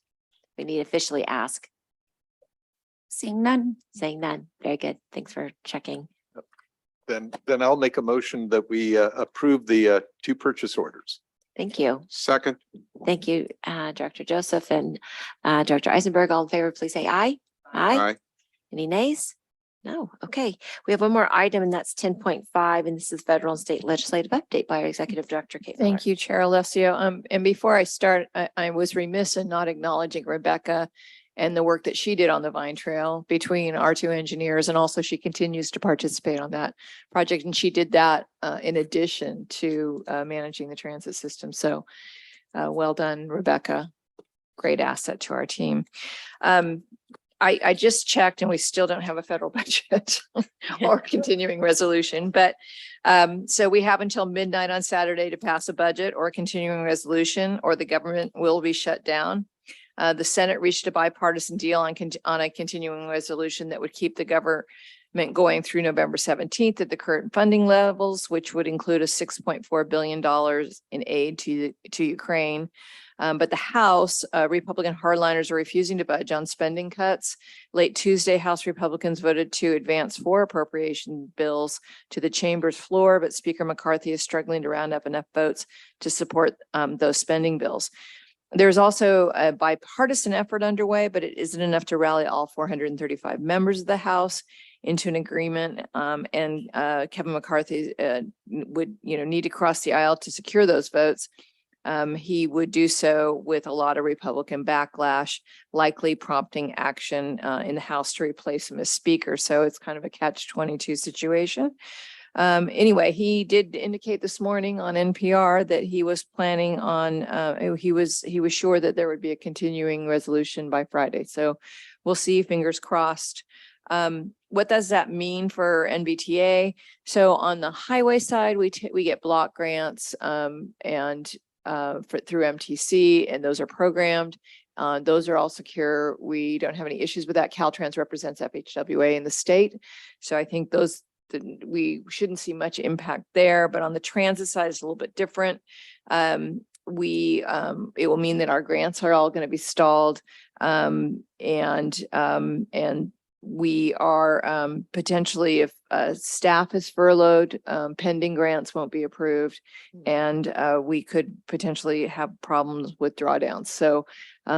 We need to officially ask. Seeing none. Saying none. Very good. Thanks for checking. Then I'll make a motion that we approve the 2 purchase orders. Thank you. Second. Thank you, Director Joseph and Director Eisenberg. All in favor, please say aye. Aye. Any nays? No. Okay. We have one more item and that's 10.5, and this is federal and state legislative update by our Executive Director, Kate. Thank you, Chair Alessio. And before I start, I was remiss in not acknowledging Rebecca and the work that she did on the Vine Trail between our 2 engineers, and also she continues to participate on that project. And she did that in addition to managing the transit system. So well done, Rebecca. Great asset to our team. I just checked and we still don't have a federal budget or continuing resolution, but so we have until midnight on Saturday to pass a budget or a continuing resolution, or the government will be shut down. The Senate reached a bipartisan deal on a continuing resolution that would keep the government going through November 17th at the current funding levels, which would include a $6.4 billion in aid to Ukraine. But the House Republican hardliners are refusing to budge on spending cuts. Late Tuesday, House Republicans voted to advance 4 appropriation bills to the chamber's floor, but Speaker McCarthy is struggling to round up enough votes to support those spending bills. There's also a bipartisan effort underway, but it isn't enough to rally all 435 members of the House into an agreement. And Kevin McCarthy would, need to cross the aisle to secure those votes. He would do so with a lot of Republican backlash, likely prompting action in the House to replace him as Speaker. So it's kind of a catch-22 situation. Anyway, he did indicate this morning on NPR that he was planning on, he was sure that there would be a continuing resolution by Friday. So we'll see, fingers crossed. What does that mean for NVTA? So on the highway side, we get block grants through MTC, and those are programmed. Those are all secure. We don't have any issues with that. Caltrans represents FHWA in the state. So I think we shouldn't see much impact there, but on the transit side, it's a little bit different. It will mean that our grants are all going to be stalled. And we are potentially, if staff is furloughed, pending grants won't be approved, and we could potentially have problems with drawdowns. So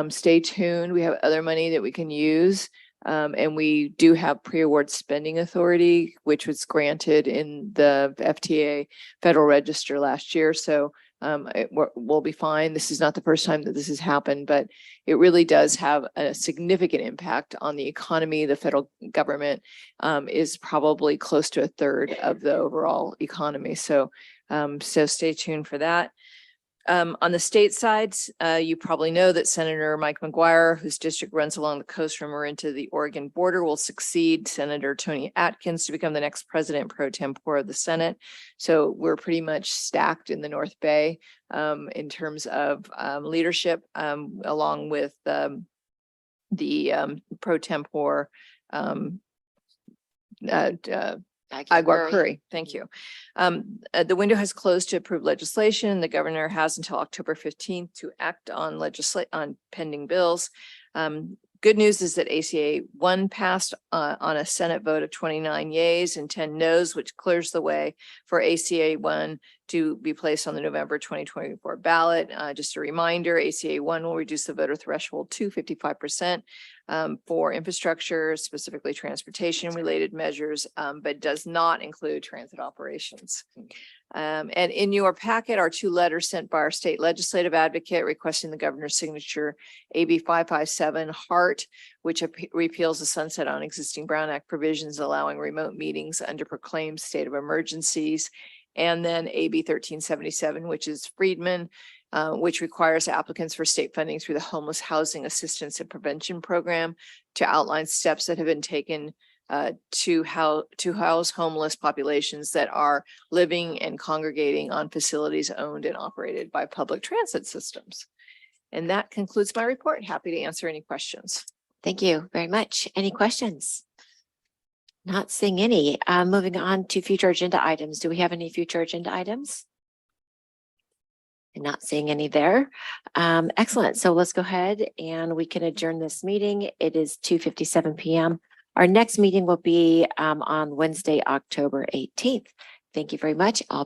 stay tuned. We have other money that we can use. And we do have pre-award spending authority, which was granted in the FTA Federal Register last year. So we'll be fine. This is not the first time that this has happened, but it really does have a significant impact on the economy. The federal government is probably close to a third of the overall economy. So stay tuned for that. On the state sides, you probably know that Senator Mike McGuire, whose district runs along the coast from Marin to the Oregon border, will succeed Senator Tony Atkins to become the next president pro tempore of the Senate. So we're pretty much stacked in the North Bay in terms of leadership, along with the pro tempore Agua Curry. Thank you. The window has closed to approve legislation. The governor has until October 15th to act on pending bills. Good news is that ACA 1 passed on a Senate vote of 29 yeas and 10 noes, which clears the way for ACA 1 to be placed on the November 2024 ballot. Just a reminder, ACA 1 will reduce the voter threshold to 55% for infrastructure, specifically transportation related measures, but does not include transit operations. And in your packet are 2 letters sent by our state legislative advocate requesting the governor's signature, AB 557 HART, which repeals the sunset on existing Brown Act provisions allowing remote meetings under proclaimed state of emergencies. And then AB 1377, which is Friedman, which requires applicants for state funding through the Homeless Housing Assistance and Prevention Program to outline steps that have been taken to house homeless populations that are living and congregating on facilities owned and operated by public transit systems. And that concludes my report. Happy to answer any questions. Thank you very much. Any questions? Not seeing any. Moving on to future agenda items. Do we have any future agenda items? Not seeing any there. Excellent. So let's go ahead and we can adjourn this meeting. It is 2:57 p.m. Our next meeting will be on Wednesday, October 18th. Thank you very much. I'll be